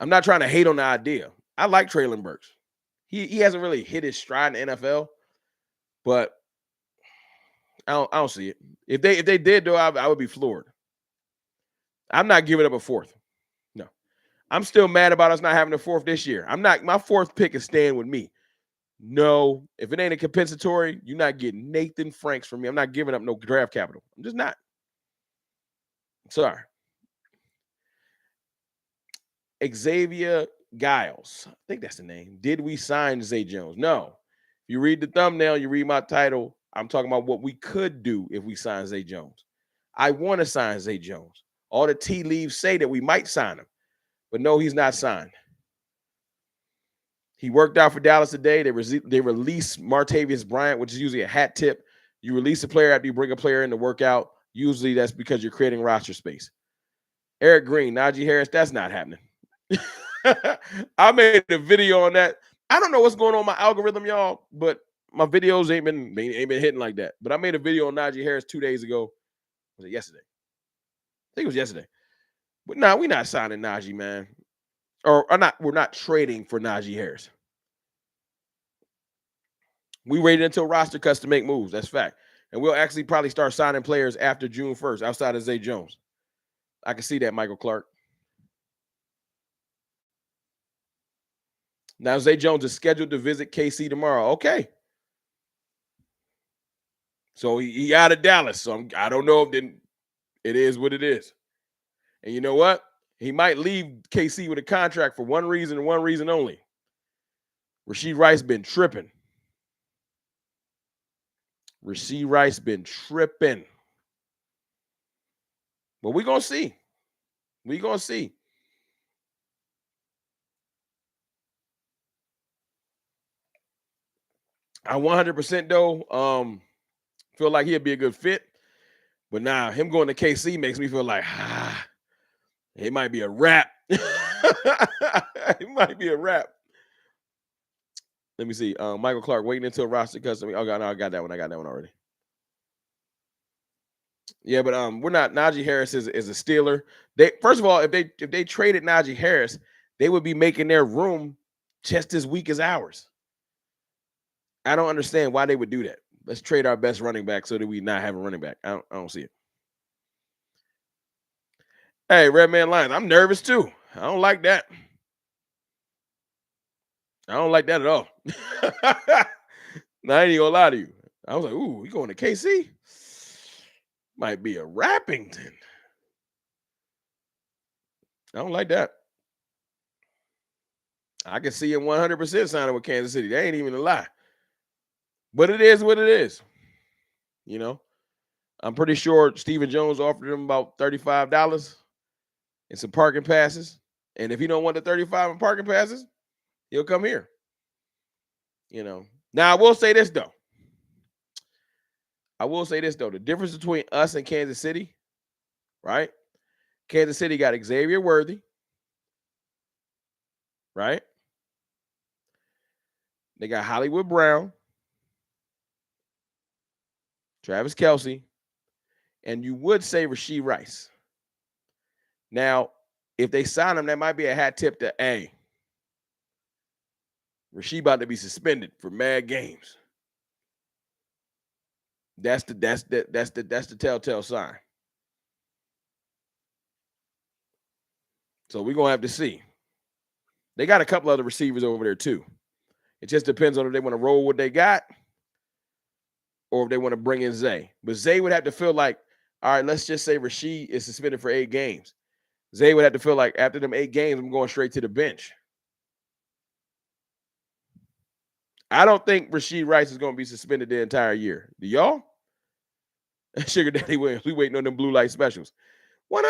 I'm not trying to hate on the idea. I like Treylon Burks. He hasn't really hit his stride in the NFL, but I don't see it. If they did, though, I would be floored. I'm not giving up a 4th. No. I'm still mad about us not having a 4th this year. My 4th pick is staying with me. No, if it ain't a compensatory, you're not getting Nathan Franks from me. I'm not giving up no draft capital. I'm just not. Sorry. Xavier Giles. I think that's the name. Did we sign Zay Jones? No. If you read the thumbnail, you read my title, I'm talking about what we could do if we sign Zay Jones. I want to sign Zay Jones. All the tea leaves say that we might sign him, but no, he's not signed. He worked out for Dallas today. They released Martavis Bryant, which is usually a hat tip. You release a player after you bring a player in to work out. Usually that's because you're creating roster space. Eric Green, Najee Harris, that's not happening. I made a video on that. I don't know what's going on in my algorithm, y'all, but my videos ain't been hitting like that. But I made a video on Najee Harris 2 days ago. Was it yesterday? I think it was yesterday. But no, we're not signing Najee, man. Or not, we're not trading for Najee Harris. We waited until roster cuts to make moves. That's fact. And we'll actually probably start signing players after June 1st outside of Zay Jones. I can see that, Michael Clark. Now, Zay Jones is scheduled to visit KC tomorrow. Okay. So he out of Dallas. So I don't know. Then it is what it is. And you know what? He might leave KC with a contract for one reason and one reason only. Rashee Rice been tripping. Rashee Rice been tripping. But we're going to see. We're going to see. I 100% though feel like he'd be a good fit. But now him going to KC makes me feel like, it might be a wrap. It might be a wrap. Let me see. Michael Clark waiting until roster custom. Oh, no, I got that one. I got that one already. Yeah, but we're not. Najee Harris is a Steeler. They first of all, if they traded Najee Harris, they would be making their room just as weak as ours. I don't understand why they would do that. Let's trade our best running back so that we not have a running back. I don't see it. Hey, Red Man Lions, I'm nervous too. I don't like that. I don't like that at all. Now, I ain't even gonna lie to you. I was like, ooh, we going to KC? Might be a Rappington. I don't like that. I can see him 100% signing with Kansas City. That ain't even a lie. But it is what it is. You know, I'm pretty sure Stephen Jones offered him about $35 and some parking passes. And if he don't want the 35 in parking passes, he'll come here. You know. Now, I will say this, though. The difference between us and Kansas City, right? Kansas City got Xavier Worthy, right? They got Hollywood Brown, Travis Kelce, and you would say Rashee Rice. Now, if they sign him, that might be a hat tip to A. Rashee about to be suspended for mad games. That's the telltale sign. So we're gonna have to see. They got a couple other receivers over there too. It just depends on if they want to roll what they got or if they want to bring in Zay. But Zay would have to feel like, all right, let's just say Rashee is suspended for 8 games. Zay would have to feel like after them 8 games, I'm going straight to the bench. I don't think Rashee Rice is going to be suspended the entire year. Do y'all? Sugar Daddy Williams, we waiting on them blue light specials. 100%.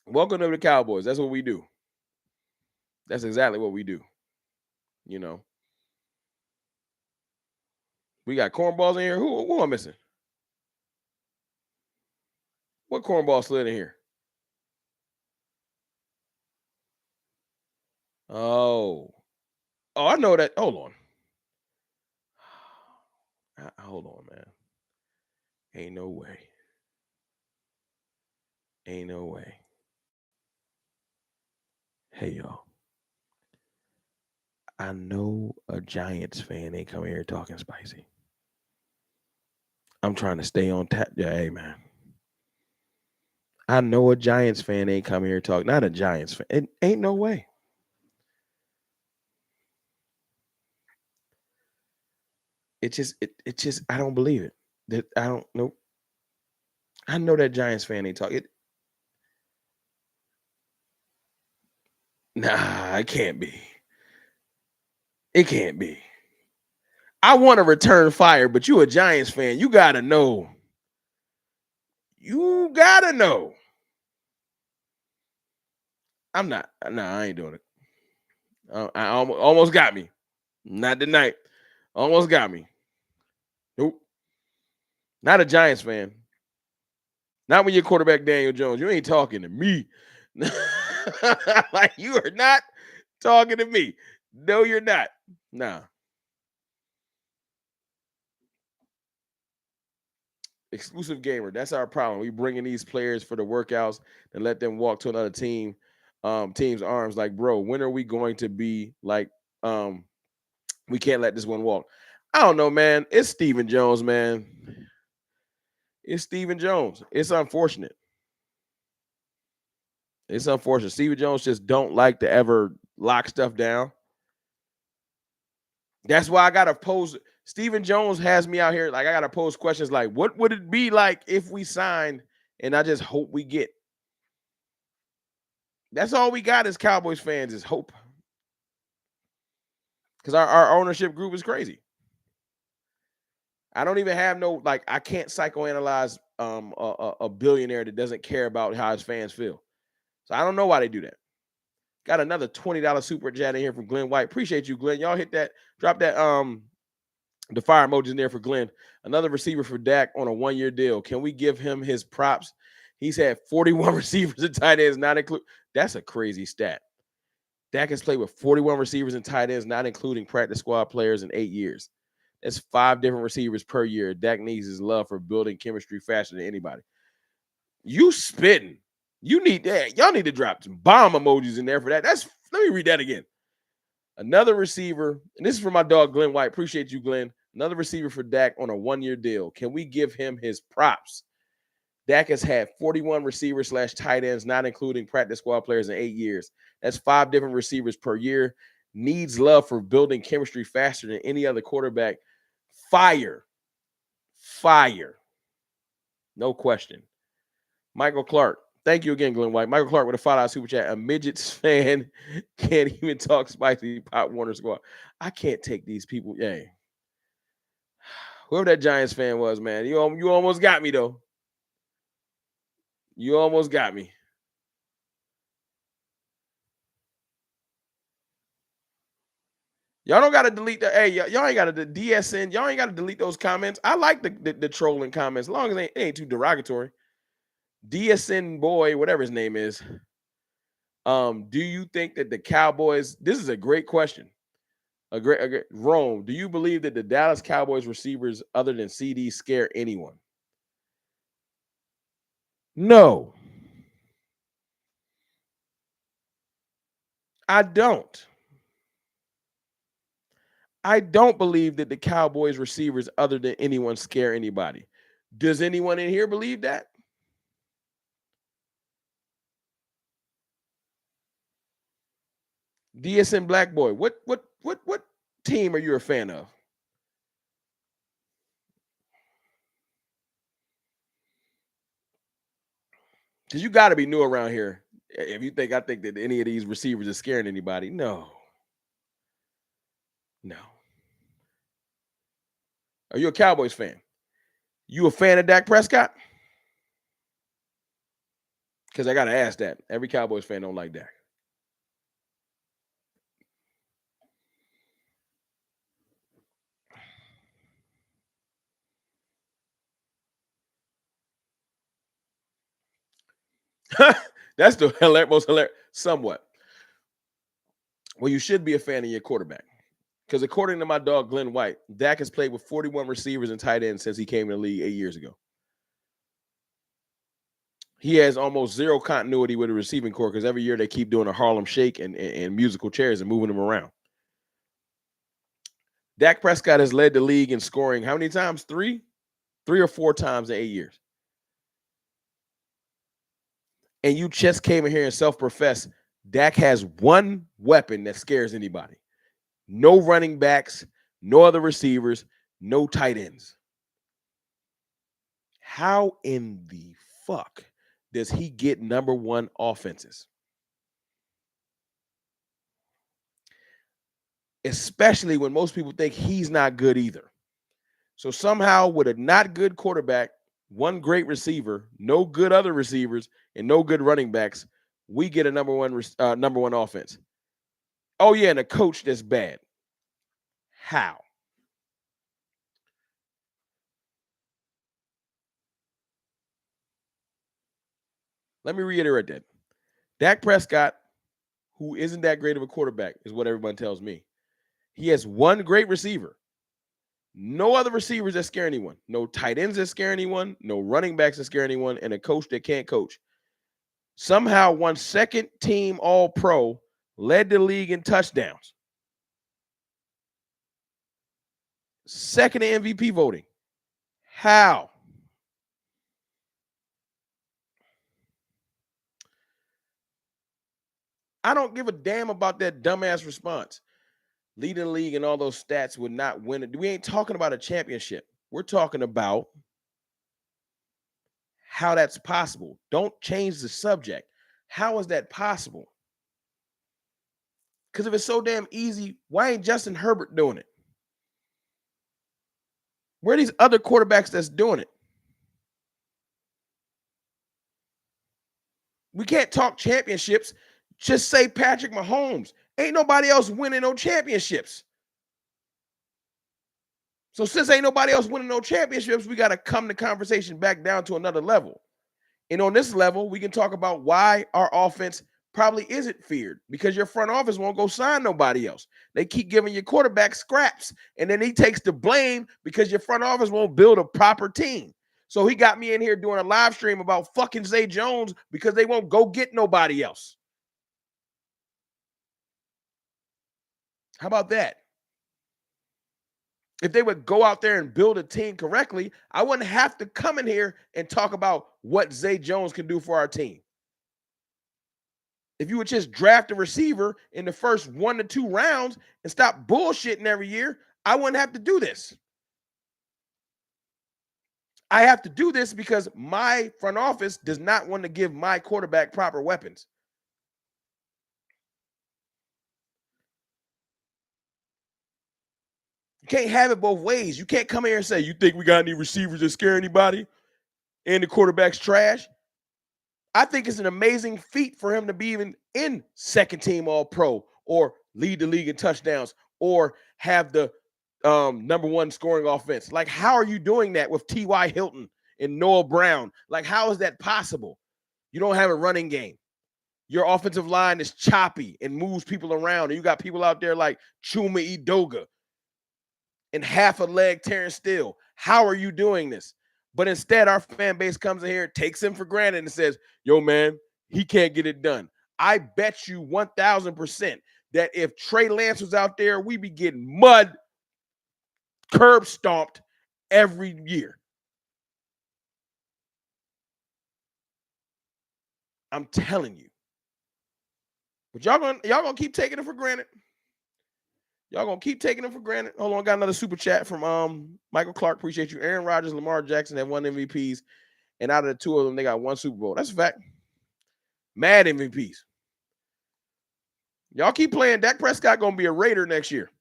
Welcome to the Cowboys. That's what we do. That's exactly what we do. You know. We got cornballs in here. Who am I missing? What cornball slid in here? Oh, I know that. Hold on. Hold on, man. Ain't no way. Ain't no way. Hey, y'all. I know a Giants fan ain't coming here talking spicy. I'm trying to stay on tap. Yeah, hey, man. I know a Giants fan ain't coming here talking. Not a Giants fan. It ain't no way. It just, I don't believe it. That I don't know. I know that Giants fan ain't talking. Nah, it can't be. It can't be. I want to return fire, but you a Giants fan. You gotta know. You gotta know. I'm not. Nah, I ain't doing it. I almost got me. Not tonight. Almost got me. Nope. Not a Giants fan. Not when you're quarterback Daniel Jones. You ain't talking to me. Like you are not talking to me. No, you're not. Nah. Exclusive gamer. That's our problem. We bringing these players for the workouts and let them walk to another team's arms. Like, bro, when are we going to be like, we can't let this one walk? I don't know, man. It's Stephen Jones, man. It's Stephen Jones. It's unfortunate. It's unfortunate. Stephen Jones just don't like to ever lock stuff down. That's why I gotta pose. Stephen Jones has me out here like I gotta pose questions like, what would it be like if we signed? And I just hope we get. That's all we got as Cowboys fans is hope, because our ownership group is crazy. I don't even have no like. I can't psychoanalyze a billionaire that doesn't care about how his fans feel. So I don't know why they do that. Got another $20 super chat in here from Glenn White. Appreciate you, Glenn. Y'all hit that, drop that the fire emoji in there for Glenn. Another receiver for Dak on a 1-year deal. Can we give him his props? He's had 41 receivers and tight ends, not include. That's a crazy stat. Dak has played with 41 receivers and tight ends, not including practice squad players, in 8 years. That's 5 different receivers per year. Dak needs his love for building chemistry faster than anybody. You spitting. You need that. Y'all need to drop some bomb emojis in there for that. Let me read that again. Another receiver, and this is for my dog Glenn White. Appreciate you, Glenn. Another receiver for Dak on a 1-year deal. Can we give him his props? Dak has had 41 receivers / tight ends, not including practice squad players, in 8 years. That's 5 different receivers per year. Needs love for building chemistry faster than any other quarterback. Fire. No question. Michael Clark. Thank you again, Glenn White. Michael Clark with a $5 super chat. A Midgets fan can't even talk spicy Pop Warner squad. I can't take these people. Hey, whoever that Giants fan was, man, you almost got me, though. You almost got me. Y'all don't got to delete the. Hey, y'all ain't got to DSN. Y'all ain't got to delete those comments. I like the trolling comments as long as it ain't too derogatory. DSN boy, whatever his name is. Do you think that the Cowboys? This is a great question. A great Rome. Do you believe that the Dallas Cowboys receivers, other than CD, scare anyone? No, I don't. I don't believe that the Cowboys receivers, other than anyone, scare anybody. Does anyone in here believe that? DSN Black Boy. What team are you a fan of? Because you got to be new around here. If you think I think that any of these receivers are scaring anybody, no. Are you a Cowboys fan? You a fan of Dak Prescott? Because I got to ask that. Every Cowboys fan don't like Dak. That's the most hilarious. Somewhat. Well, you should be a fan of your quarterback. Because according to my dog Glenn White, Dak has played with 41 receivers and tight ends since he came in the league 8 years ago. He has almost zero continuity with the receiving core because every year they keep doing a Harlem Shake and musical chairs and moving them around. Dak Prescott has led the league in scoring how many times? 3 or 4 times in 8 years. And you just came in here and self-professed Dak has one weapon that scares anybody. No running backs, no other receivers, no tight ends. How in the fuck does he get number one offenses? Especially when most people think he's not good either. So somehow with a not good quarterback, one great receiver, no good other receivers, and no good running backs, we get a number one offense. Oh yeah, and a coach that's bad. How? Let me reiterate that. Dak Prescott, who isn't that great of a quarterback, is what everyone tells me. He has one great receiver. No other receivers that scare anyone. No tight ends that scare anyone. No running backs that scare anyone. And a coach that can't coach. Somehow won second team all pro, led the league in touchdowns. Second in MVP voting. How? I don't give a damn about that dumbass response. leading the league and all those stats would not win it. We ain't talking about a championship. We're talking about how that's possible. Don't change the subject. How is that possible? Because if it's so damn easy, why ain't Justin Herbert doing it? Where are these other quarterbacks that's doing it? We can't talk championships. Just say Patrick Mahomes. Ain't nobody else winning no championships. So since ain't nobody else winning no championships, we got to come the conversation back down to another level. And on this level, we can talk about why our offense probably isn't feared, because your front office won't go sign nobody else. They keep giving your quarterback scraps, and then he takes the blame because your front office won't build a proper team. So he got me in here doing a live stream about fucking Zay Jones because they won't go get nobody else. How about that? If they would go out there and build a team correctly, I wouldn't have to come in here and talk about what Zay Jones can do for our team. If you would just draft a receiver in the first 1 to 2 rounds and stop bullshitting every year, I wouldn't have to do this. I have to do this because my front office does not want to give my quarterback proper weapons. You can't have it both ways. You can't come here and say, you think we got any receivers that scare anybody and the quarterback's trash? I think it's an amazing feat for him to be even in second team all pro or lead the league in touchdowns or have the number one scoring offense. Like, how are you doing that with T.Y. Hilton and Noah Brown? Like, how is that possible? You don't have a running game. Your offensive line is choppy and moves people around. And you got people out there like Chuma Edoga and half a leg Terrence Steele. How are you doing this? But instead, our fan base comes in here, takes him for granted, and says, yo, man, he can't get it done. I bet you 1,000% that if Trey Lance was out there, we'd be getting mud, curb stomped every year. I'm telling you. But y'all gonna keep taking it for granted. Y'all gonna keep taking it for granted. Hold on, got another super chat from Michael Clark. Appreciate you. Aaron Rodgers, Lamar Jackson have won MVPs, and out of the two of them, they got one Super Bowl. That's a fact. Mad MVPs. Y'all keep playing. Dak Prescott gonna be a Raider next year,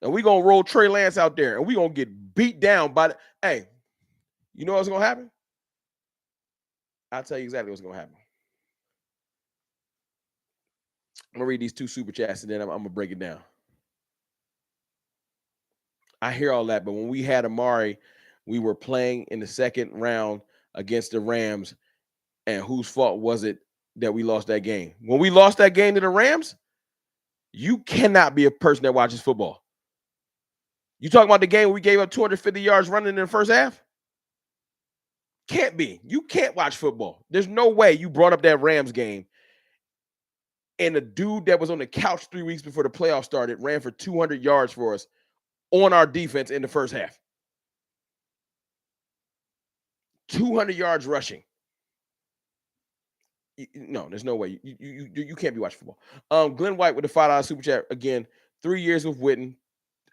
and we gonna roll Trey Lance out there, and we gonna get beat down by the. Hey, you know what's gonna happen? I'll tell you exactly what's gonna happen. I'm gonna read these two super chats, and then I'm gonna break it down. I hear all that, but when we had Amari, we were playing in the second round against the Rams, and whose fault was it that we lost that game? When we lost that game to the Rams, you cannot be a person that watches football. You talking about the game where we gave up 250 yards running in the first half? Can't be. You can't watch football. There's no way you brought up that Rams game and the dude that was on the couch 3 weeks before the playoffs started ran for 200 yards for us on our defense in the first half. 200 yards rushing. No, there's no way. You can't be watching football. Glenn White with the $5 super chat again. 3 years with Witten,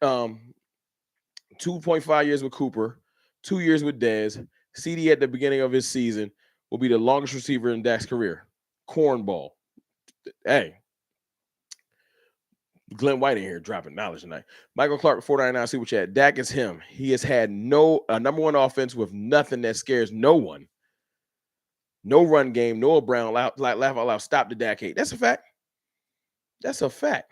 2.5 years with Cooper, 2 years with Dez. CD at the beginning of his season will be the longest receiver in Dak's career. Cornball. Hey, Glenn White in here dropping knowledge tonight. Michael Clark, 499 super chat. Dak is him. He has had no number one offense with nothing that scares no one. No run game, Noah Brown, laugh out loud, stop the Dak hate. That's a fact. That's a fact.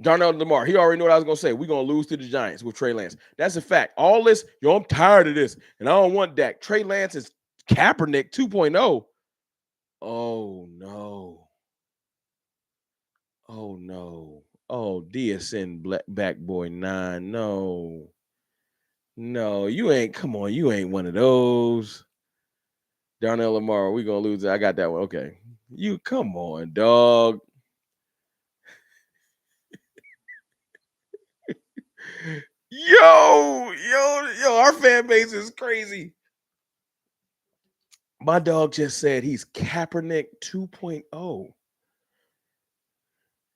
Darnell Lamar, he already knew what I was going to say. We're going to lose to the Giants with Trey Lance. That's a fact. All this, I'm tired of this, and I don't want Dak. Trey Lance is Kaepernick 2.0. Oh, no. Oh, no. Oh, DSN Back Boy 9. No. No, you ain't. Come on, you ain't one of those. Darnell Lamar, we going to lose. I got that one. Okay. You, come on, dog. Yo, our fan base is crazy. My dog just said he's Kaepernick 2.0.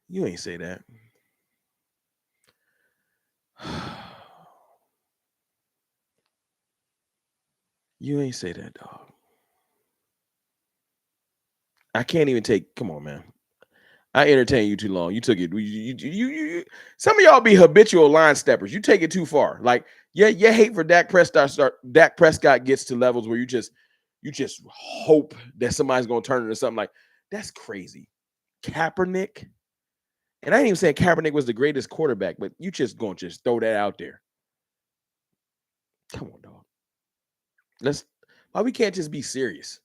You ain't say that. You ain't say that, dog. I can't even take. Come on, man. I entertained you too long. You took it. Some of y'all be habitual line steppers. You take it too far. Like, yeah, hate for Dak Prescott. Dak Prescott gets to levels where you just hope that somebody's gonna turn into something like that's crazy. Kaepernick, and I ain't even saying Kaepernick was the greatest quarterback, but you just gonna just throw that out there. Come on, dog. Why we can't just be serious?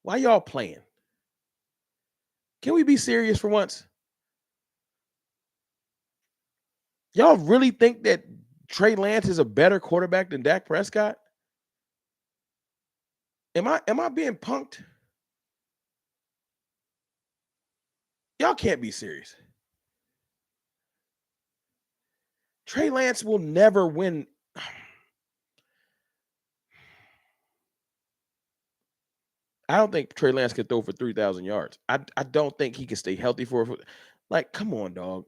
Why y'all playing? Can we be serious for once? Y'all really think that Trey Lance is a better quarterback than Dak Prescott? Am I being punked? Y'all can't be serious. Trey Lance will never win. I don't think Trey Lance can throw for 3,000 yards. I don't think he can stay healthy for like, come on, dog.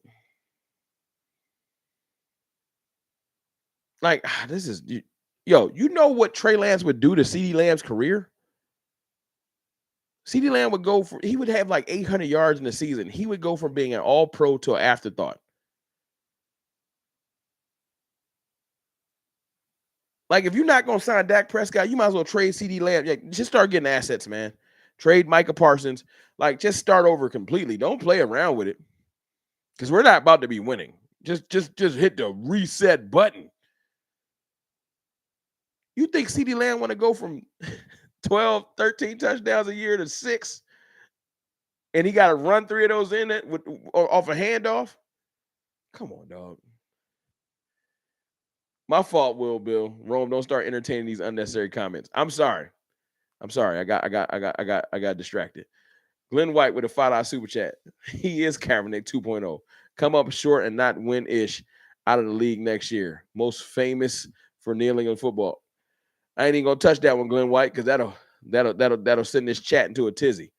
Like, this is yo, you know what Trey Lance would do to CeeDee Lamb's career? CeeDee Lamb he would have like 800 yards in the season. He would go from being an all pro to an afterthought. Like, if you're not going to sign Dak Prescott, you might as well trade CeeDee Lamb. Yeah, just start getting assets, man. Trade Micah Parsons. Like, just start over completely. Don't play around with it. Because we're not about to be winning. Just hit the reset button. You think CeeDee Lamb want to go from 12, 13 touchdowns a year to 6? And he got to run 3 of those in it off a handoff? Come on, dog. My fault, Will Bill. Rome, don't start entertaining these unnecessary comments. I'm sorry. I got distracted. Glenn White with a $5 super chat. He is Kaepernick 2.0. Come up short and not win-ish out of the league next year. Most famous for kneeling in football. I ain't even gonna touch that one, Glenn White, because that'll send this chat into a tizzy.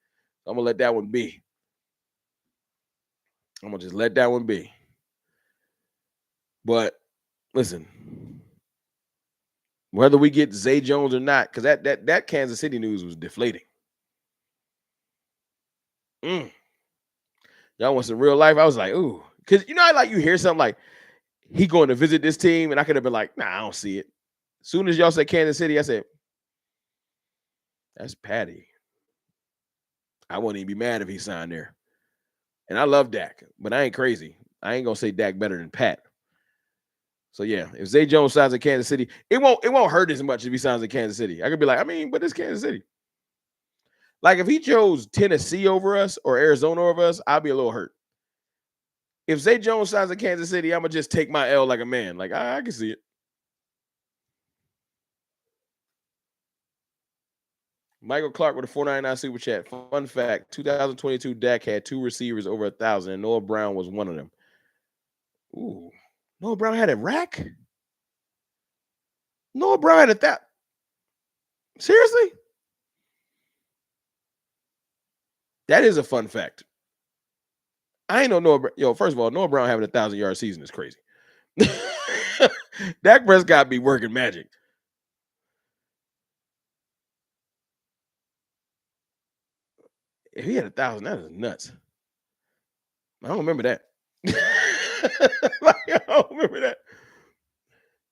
I'm gonna let that one be. I'm gonna just let that one be. But listen, whether we get Zay Jones or not, because that Kansas City news was deflating. Y'all want some real life? I was like, ooh, because you hear something like he going to visit this team, and I could have been like, nah, I don't see it. As soon as y'all said Kansas City, I said, that's Patty. I wouldn't even be mad if he signed there. And I love Dak, but I ain't crazy. I ain't gonna say Dak better than Pat. So yeah, if Zay Jones signs in Kansas City, it won't hurt as much if he signs in Kansas City. I could be like, but it's Kansas City. Like if he chose Tennessee over us or Arizona over us, I'd be a little hurt. If Zay Jones signs in Kansas City, I'm gonna just take my L like a man. Like I can see it. Michael Clark with a 499 super chat. Fun fact: 2022 Dak had 2 receivers over 1,000, and Noah Brown was one of them. Ooh, Noah Brown had a rack. Noah Brown had that. Seriously? That is a fun fact. I ain't know Noah. Yo, first of all, Noah Brown having 1,000-yard season is crazy. Dak Prescott be working magic. If he had 1,000, that is nuts. I don't remember that. I don't remember that.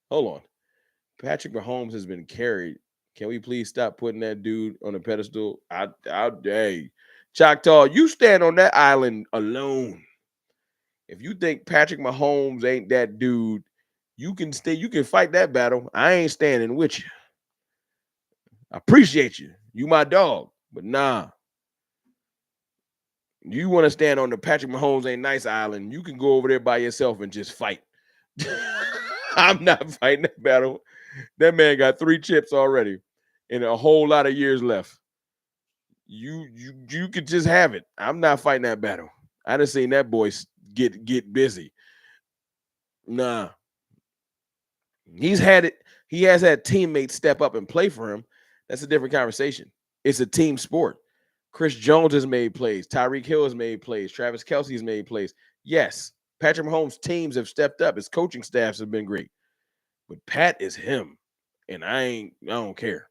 Hold on. Patrick Mahomes has been carried. Can we please stop putting that dude on a pedestal? Hey, Choctaw, you stand on that island alone. If you think Patrick Mahomes ain't that dude, you can fight that battle. I ain't standing with you. I appreciate you. You my dog. But nah. You want to stand on the Patrick Mahomes ain't nice island, you can go over there by yourself and just fight. I'm not fighting that battle. That man got 3 chips already and a whole lot of years left. You could just have it. I'm not fighting that battle. I done seen that boy get busy. Nah. He has had teammates step up and play for him. That's a different conversation. It's a team sport. Chris Jones has made plays. Tyreek Hill has made plays. Travis Kelce has made plays. Yes, Patrick Mahomes' teams have stepped up. His coaching staffs have been great. But Pat is him. And I don't care.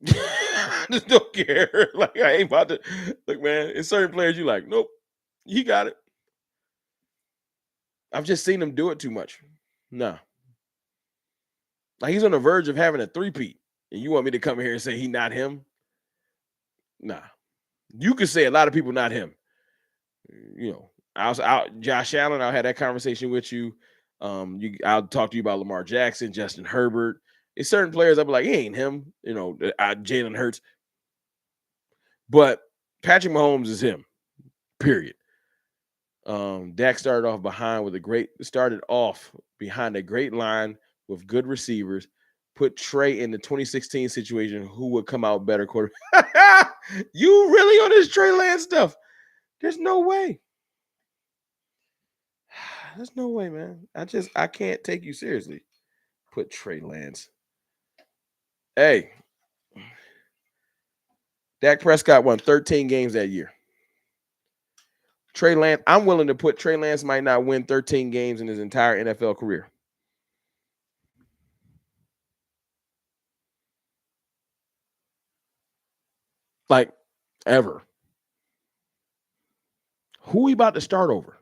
I just don't care. Like, I ain't about to. Look, man, it's certain players you like, nope, he got it. I've just seen him do it too much. Nah. Like, he's on the verge of having a three-peat. And you want me to come here and say he not him? Nah. You could say a lot of people not him. You know, I was out. Josh Allen, I had that conversation with you. I'll talk to you about Lamar Jackson, Justin Herbert. It's certain players I'll be like, he ain't him. You know, Jalen Hurts. But Patrick Mahomes is him. Period. Dak started off behind a great line with good receivers. Put Trey in the 2016 situation, who would come out better quarterback? You really on this Trey Lance stuff? There's no way. There's no way, man. I can't take you seriously. Put Trey Lance. Hey, Dak Prescott won 13 games that year. Trey Lance, I'm willing to put Trey Lance might not win 13 games in his entire NFL career. Like, ever. Who we about to start over?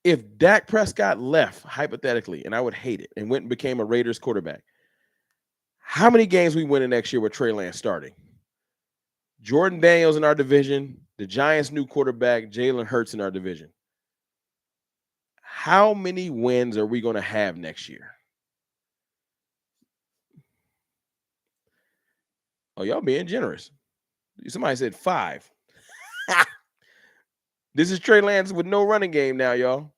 If Dak Prescott left, hypothetically, and I would hate it, and went and became a Raiders quarterback, how many games we win the next year with Trey Lance starting? Jordan Daniels in our division, the Giants' new quarterback, Jalen Hurts in our division. How many wins are we going to have next year? Oh, y'all being generous. Somebody said 5. This is Trey Lance with no running game now, y'all.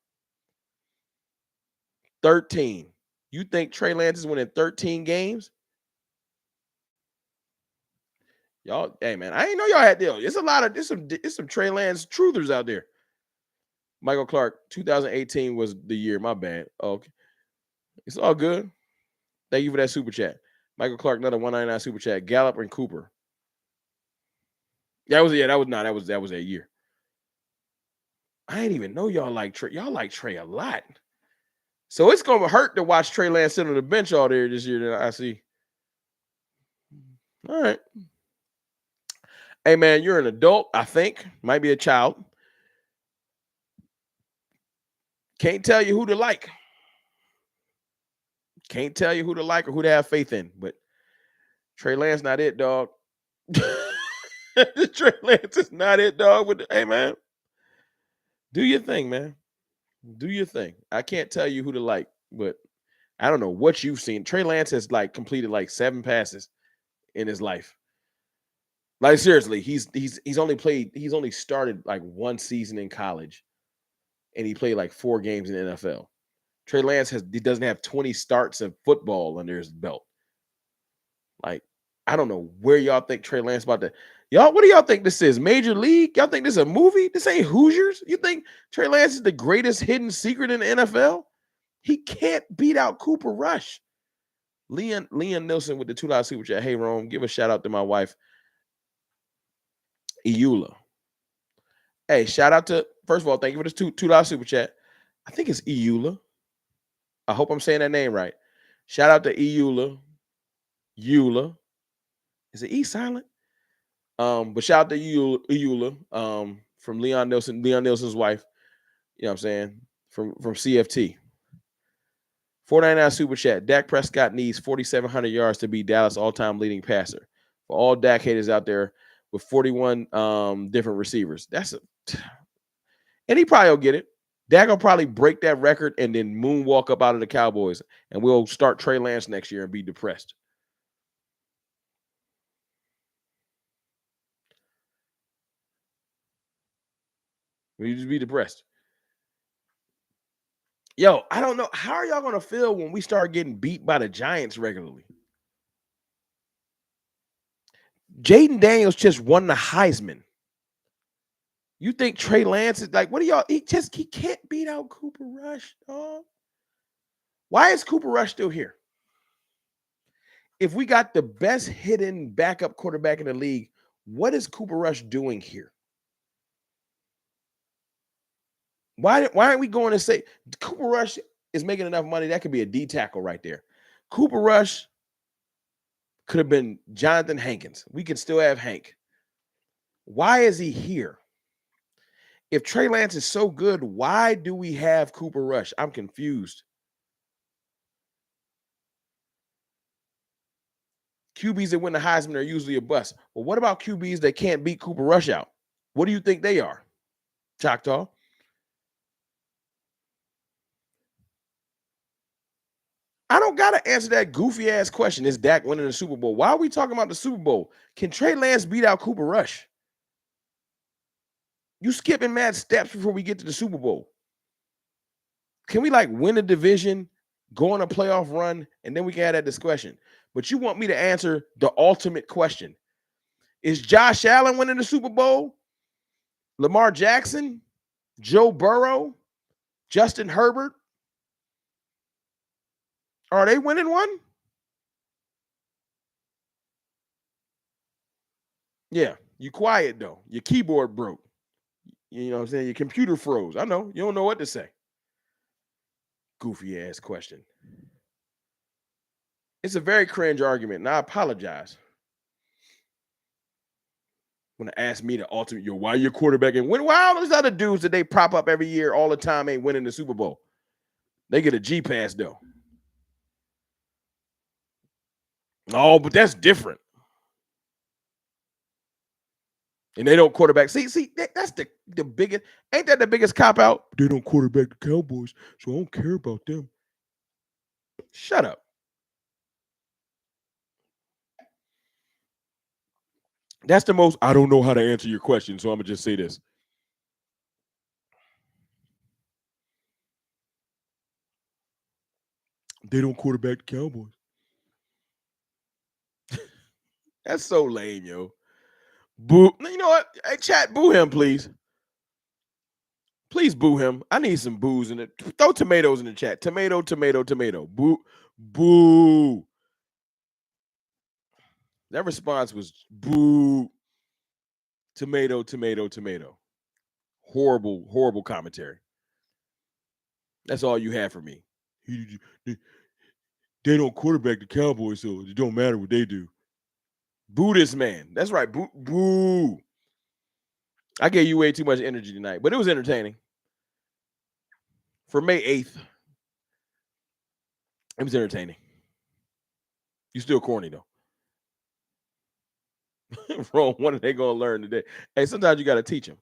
13. You think Trey Lance is winning 13 games? Y'all, hey man, I didn't know y'all had deal. It's some Trey Lance truthers out there. Michael Clark, 2018 was the year. My bad. Okay, it's all good. Thank you for that super chat, Michael Clark. Another 199 super chat. Gallup and Cooper. That was that year. I didn't even know y'all like Trey. Y'all like Trey a lot. So it's gonna hurt to watch Trey Lance sit on the bench all there this year. That I see. All right. Hey man, you're an adult. I think might be a child. Can't tell you who to like. Can't tell you who to like or who to have faith in. But Trey Lance not it, dog. Trey Lance is not it, dog. Hey man, do your thing, man. Do your thing. I can't tell you who to like, but I don't know what you've seen. Trey Lance has like completed like 7 passes in his life. Like seriously, he's only started like 1 season in college, and he played like 4 games in the NFL. Trey Lance doesn't have 20 starts of football under his belt. Like, I don't know where y'all think Trey Lance about to. Y'all, what do y'all think this is? Major League? Y'all think this is a movie? This ain't Hoosiers? You think Trey Lance is the greatest hidden secret in the NFL? He can't beat out Cooper Rush. Leon Nilsson with the $2 super chat. Hey, Rome, give a shout out to my wife, Eula. Hey, shout out to, first of all, thank you for this $2 super chat. I think it's Eula. I hope I'm saying that name right. Shout out to Eula. Eula. Is it E silent? But shout out to Eula, from Leon Nelson's wife. You know what I'm saying? From CFT. 499 super chat. Dak Prescott needs 4,700 yards to be Dallas all-time leading passer. For all Dak haters out there with 41 different receivers. And he probably will get it. Dak will probably break that record and then moonwalk up out of the Cowboys, and we'll start Trey Lance next year and be depressed. We just be depressed. Yo, I don't know. How are y'all going to feel when we start getting beat by the Giants regularly? Jaden Daniels just won the Heisman. You think Trey Lance is like, what do y'all? He can't beat out Cooper Rush, dog. Why is Cooper Rush still here? If we got the best hidden backup quarterback in the league, what is Cooper Rush doing here? Why aren't we going to say Cooper Rush is making enough money? That could be a D tackle right there. Cooper Rush could have been Jonathan Hankins. We could still have Hank. Why is he here? If Trey Lance is so good, why do we have Cooper Rush? I'm confused. QBs that win the Heisman are usually a bust. Well, what about QBs that can't beat Cooper Rush out? What do you think they are, Choctaw? I don't got to answer that goofy ass question. Is Dak winning the Super Bowl? Why are we talking about the Super Bowl? Can Trey Lance beat out Cooper Rush? You skipping mad steps before we get to the Super Bowl. Can we like win a division, go on a playoff run, and then we can have that discussion? But you want me to answer the ultimate question. Is Josh Allen winning the Super Bowl? Lamar Jackson? Joe Burrow? Justin Herbert? Are they winning one? Yeah, you quiet though. Your keyboard broke. You know what I'm saying? Your computer froze. I know. You don't know what to say. Goofy ass question. It's a very cringe argument, and I apologize. When they ask me the ultimate, why your quarterback and win? Why all those other dudes that they prop up every year all the time ain't winning the Super Bowl? They get a G pass though. Oh, but that's different. And they don't quarterback. See, that's the biggest. Ain't that the biggest cop out? They don't quarterback the Cowboys, so I don't care about them. Shut up. That's the most. I don't know how to answer your question, so I'm gonna just say this. They don't quarterback the Cowboys. That's so lame, yo. Boo. You know what? Hey, chat, boo him, please. Please boo him. I need some boos in it. Throw tomatoes in the chat. Tomato, tomato, tomato. Boo, boo. That response was boo. Tomato, tomato, tomato. Horrible, horrible commentary. That's all you have for me. They don't quarterback the Cowboys, so it don't matter what they do. Boo this man. That's right. Boo, boo. I gave you way too much energy tonight, but it was entertaining. For May 8th, it was entertaining. You still corny though. Wrong. What are they gonna learn today? Hey, sometimes you gotta teach them.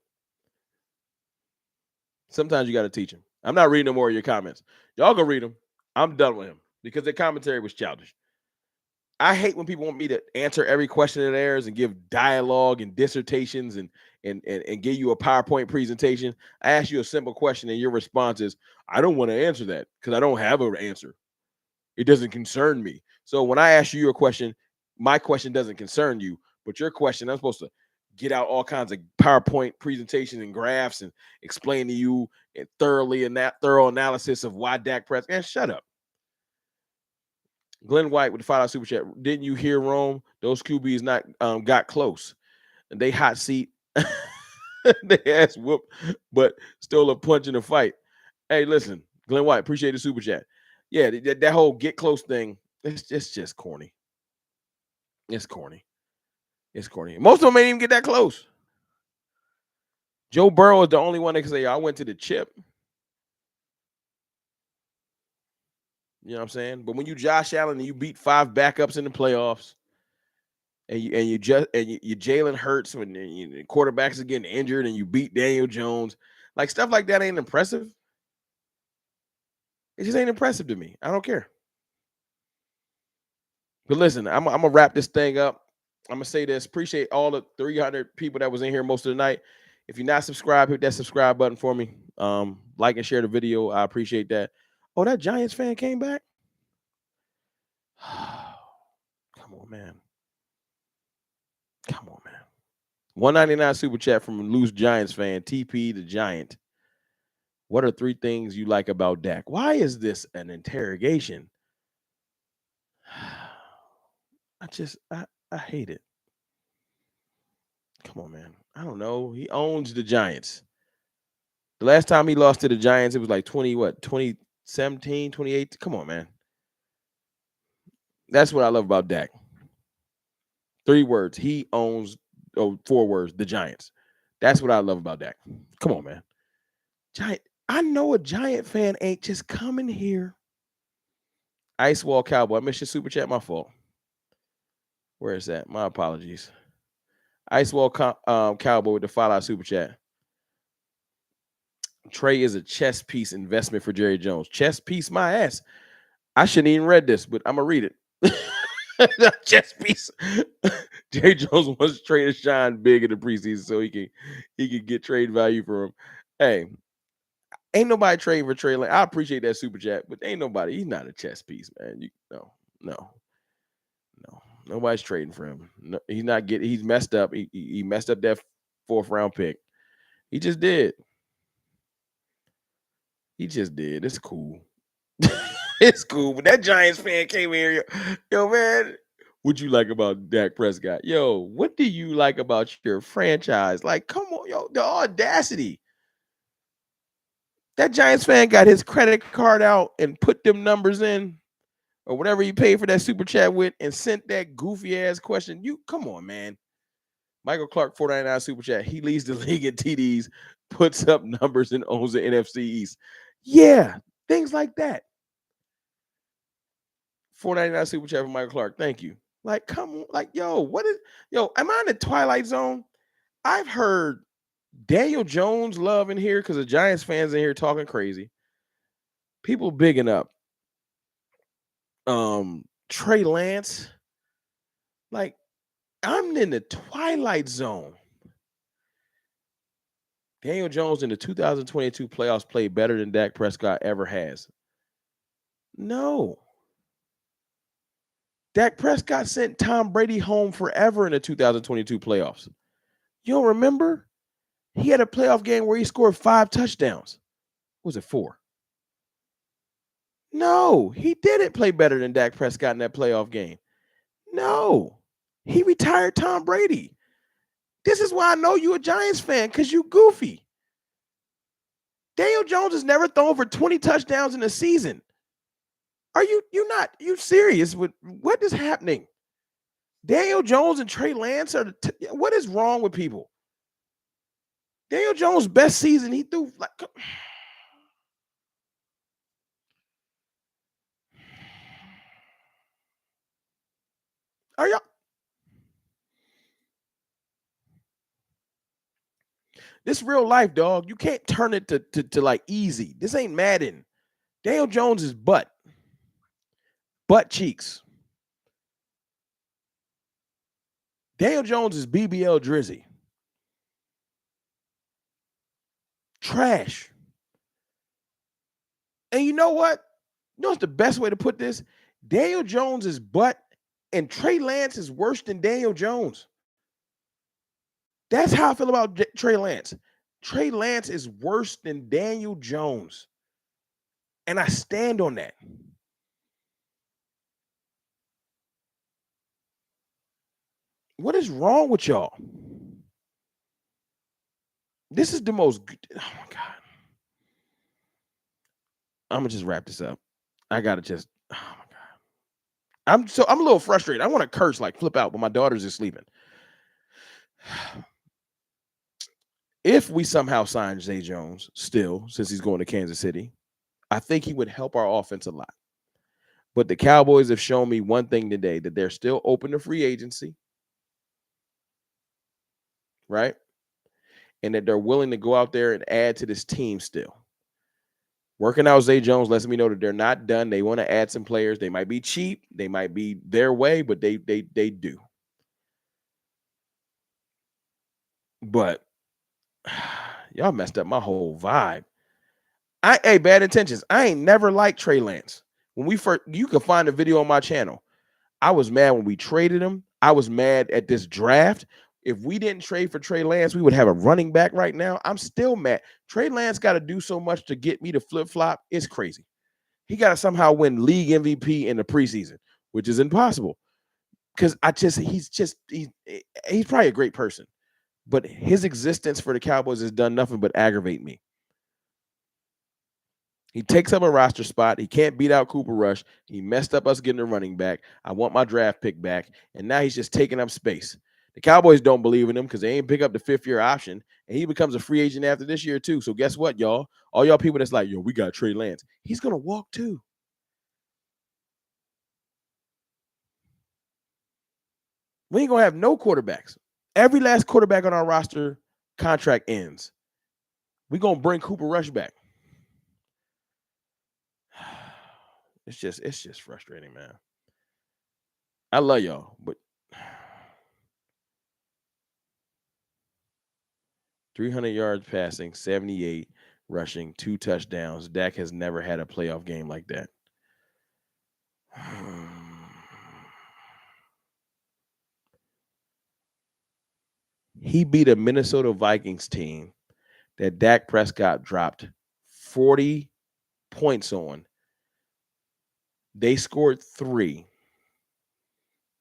Sometimes you gotta teach them. I'm not reading no more of your comments. Y'all go read them. I'm done with him because the commentary was childish. I hate when people want me to answer every question of theirs and give dialogue and dissertations and give you a PowerPoint presentation. I ask you a simple question and your response is, I don't want to answer that because I don't have an answer. It doesn't concern me. So when I ask you a question, my question doesn't concern you, but your question, I'm supposed to get out all kinds of PowerPoint presentations and graphs and explain to you and thoroughly and that thorough analysis of why Dak Prescott. And shut up. Glenn White with the $5 super chat. Didn't you hear Rome? Those QBs not got close. And they hot seat. They ass whoop, but still a punch in the fight. Hey, listen, Glenn White, appreciate the super chat. Yeah, that whole get close thing, it's just corny. It's corny. It's corny. Most of them ain't even get that close. Joe Burrow is the only one that can say, I went to the chip. You know what I'm saying? But when you Josh Allen and you beat 5 backups in the playoffs, and you Jalen Hurts when the quarterbacks are getting injured and you beat Daniel Jones, like stuff like that ain't impressive. It just ain't impressive to me. I don't care. But listen, I'm gonna wrap this thing up. I'm gonna say this. Appreciate all the 300 people that was in here most of the night. If you're not subscribed, hit that subscribe button for me. Like and share the video. I appreciate that. Oh, that Giants fan came back. Come on, man. Come on, man. 199 super chat from a loose Giants fan. TP the Giant. What are 3 things you like about Dak? Why is this an interrogation? I hate it. Come on, man. I don't know. He owns the Giants. The last time he lost to the Giants, it was like 2017, 2018. Come on, man. That's what I love about Dak. 3 words. He owns, 4 words, the Giants. That's what I love about Dak. Come on, man. Giant. I know a Giant fan ain't just coming here. Ice Wall Cowboy. I missed your super chat. My fault. Where is that? My apologies. Ice Wall Cowboy with the $5 super chat. Trey is a chess piece investment for Jerry Jones. Chess piece, my ass. I shouldn't even read this, but I'm gonna read it. Chess piece. Jerry Jones wants Trey to shine big in the preseason so he can get trade value for him. Hey, ain't nobody trading for Trey Lance. I appreciate that super chat, but ain't nobody. He's not a chess piece, man. No. Nobody's trading for him. No, he's not getting. He's messed up. He messed up that 4th round pick. He just did. It's cool. It's cool. But that Giants fan came here. Yo, man, what you like about Dak Prescott? Yo, what do you like about your franchise? Like, come on, yo, the audacity. That Giants fan got his credit card out and put them numbers in, or whatever he paid for that super chat with, and sent that goofy ass question. You come on, man. Michael Clark, 499 super chat. He leads the league in TDs, puts up numbers, and owns the NFC East. Yeah, things like that. 499 super chat from Michael Clark. Thank you. Like, come on, like, am I in the Twilight Zone? I've heard Daniel Jones love in here because the Giants fans in here talking crazy. People bigging up. Trey Lance. Like, I'm in the Twilight Zone. Daniel Jones in the 2022 playoffs played better than Dak Prescott ever has. No. Dak Prescott sent Tom Brady home forever in the 2022 playoffs. You don't remember? He had a playoff game where he scored 5 touchdowns. Was it 4? No, he didn't play better than Dak Prescott in that playoff game. No, he retired Tom Brady. This is why I know you a Giants fan, because you goofy. Daniel Jones has never thrown for 20 touchdowns in a season. Are you serious with what is happening? Daniel Jones and Trey Lance what is wrong with people? Daniel Jones' best season, he threw like. Are y'all? This real life, dog. You can't turn it to like easy. This ain't Madden. Daniel Jones is butt cheeks. Daniel Jones is BBL Drizzy. Trash. And you know what? You know what's the best way to put this? Daniel Jones is butt, and Trey Lance is worse than Daniel Jones. That's how I feel about Trey Lance. Trey Lance is worse than Daniel Jones. And I stand on that. What is wrong with y'all? This is the most. Oh my God. I'm gonna just wrap this up. I gotta just. Oh my God. I'm a little frustrated. I want to curse, like flip out, but my daughter's just sleeping. If we somehow sign Zay Jones still, since he's going to Kansas City, I think he would help our offense a lot. But the Cowboys have shown me one thing today, that they're still open to free agency, right? And that they're willing to go out there and add to this team still. Working out Zay Jones lets me know that they're not done. They want to add some players. They might be cheap. They might be their way, but they do. But y'all messed up my whole vibe. Bad intentions. I ain't never liked Trey Lance. When we first, you can find a video on my channel. I was mad when we traded him. I was mad at this draft. If we didn't trade for Trey Lance, we would have a running back right now. I'm still mad. Trey Lance got to do so much to get me to flip-flop. It's crazy. He got to somehow win league MVP in the preseason, which is impossible. Because he's probably a great person, but his existence for the Cowboys has done nothing but aggravate me. He takes up a roster spot. He can't beat out Cooper Rush. He messed up us getting a running back. I want my draft pick back. And now he's just taking up space. The Cowboys don't believe in him because they ain't pick up the 5th-year option. And he becomes a free agent after this year, too. So guess what, y'all? All y'all people that's like, yo, we got Trey Lance. He's going to walk, too. We ain't going to have no quarterbacks. Every last quarterback on our roster contract ends. We're going to bring Cooper Rush back. It's just frustrating, man. I love y'all, but 300 yards passing, 78 rushing, 2 touchdowns. Dak has never had a playoff game like that. He beat a Minnesota Vikings team that Dak Prescott dropped 40 points on. They scored 3.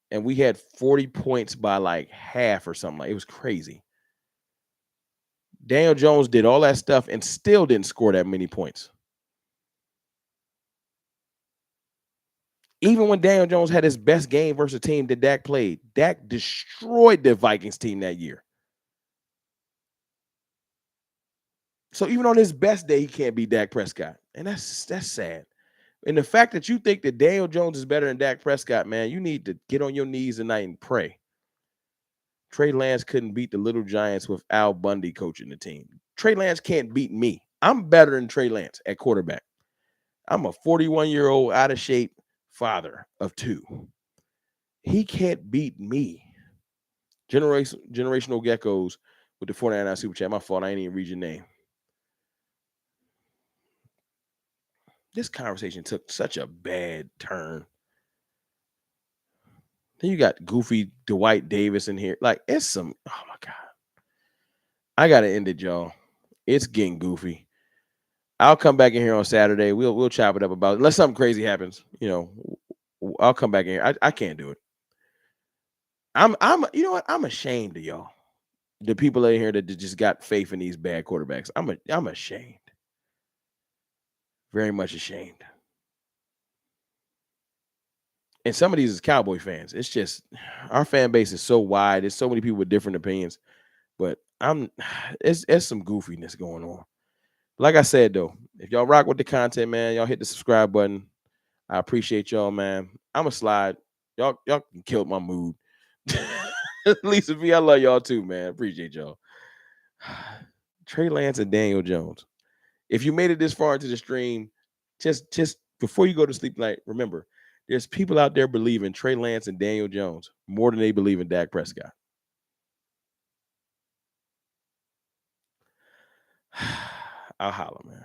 And we had 40 points by like half or something. Like it was crazy. Daniel Jones did all that stuff and still didn't score that many points. Even when Daniel Jones had his best game versus a team that Dak played, Dak destroyed the Vikings team that year. So even on his best day, he can't beat Dak Prescott. And that's sad. And the fact that you think that Daniel Jones is better than Dak Prescott, man, you need to get on your knees tonight and pray. Trey Lance couldn't beat the Little Giants with Al Bundy coaching the team. Trey Lance can't beat me. I'm better than Trey Lance at quarterback. I'm a 41-year-old out of shape father of 2. He can't beat me. Generational Geckos with the 49 Super Chat. My fault. I ain't even read your name. This conversation took such a bad turn. Then you got goofy Dwight Davis in here. Like, it's some, oh my God. I gotta end it, y'all. It's getting goofy. I'll come back in here on Saturday. We'll chop it up about it. Unless something crazy happens. You know, I'll come back in here. I can't do it. I'm you know what? I'm ashamed of y'all. The people in here that just got faith in these bad quarterbacks. I'm ashamed. Very much ashamed. And some of these is Cowboy fans. It's just our fan base is so wide. There's so many people with different opinions. But it's some goofiness going on. Like I said though, if y'all rock with the content, man, y'all hit the subscribe button. I appreciate y'all, man. I'm a slide. Y'all killed my mood. Lisa V, I love y'all too, man. Appreciate y'all. Trey Lance and Daniel Jones. If you made it this far into the stream, just before you go to sleep tonight, remember, there's people out there believing Trey Lance and Daniel Jones more than they believe in Dak Prescott. I'll holler, man.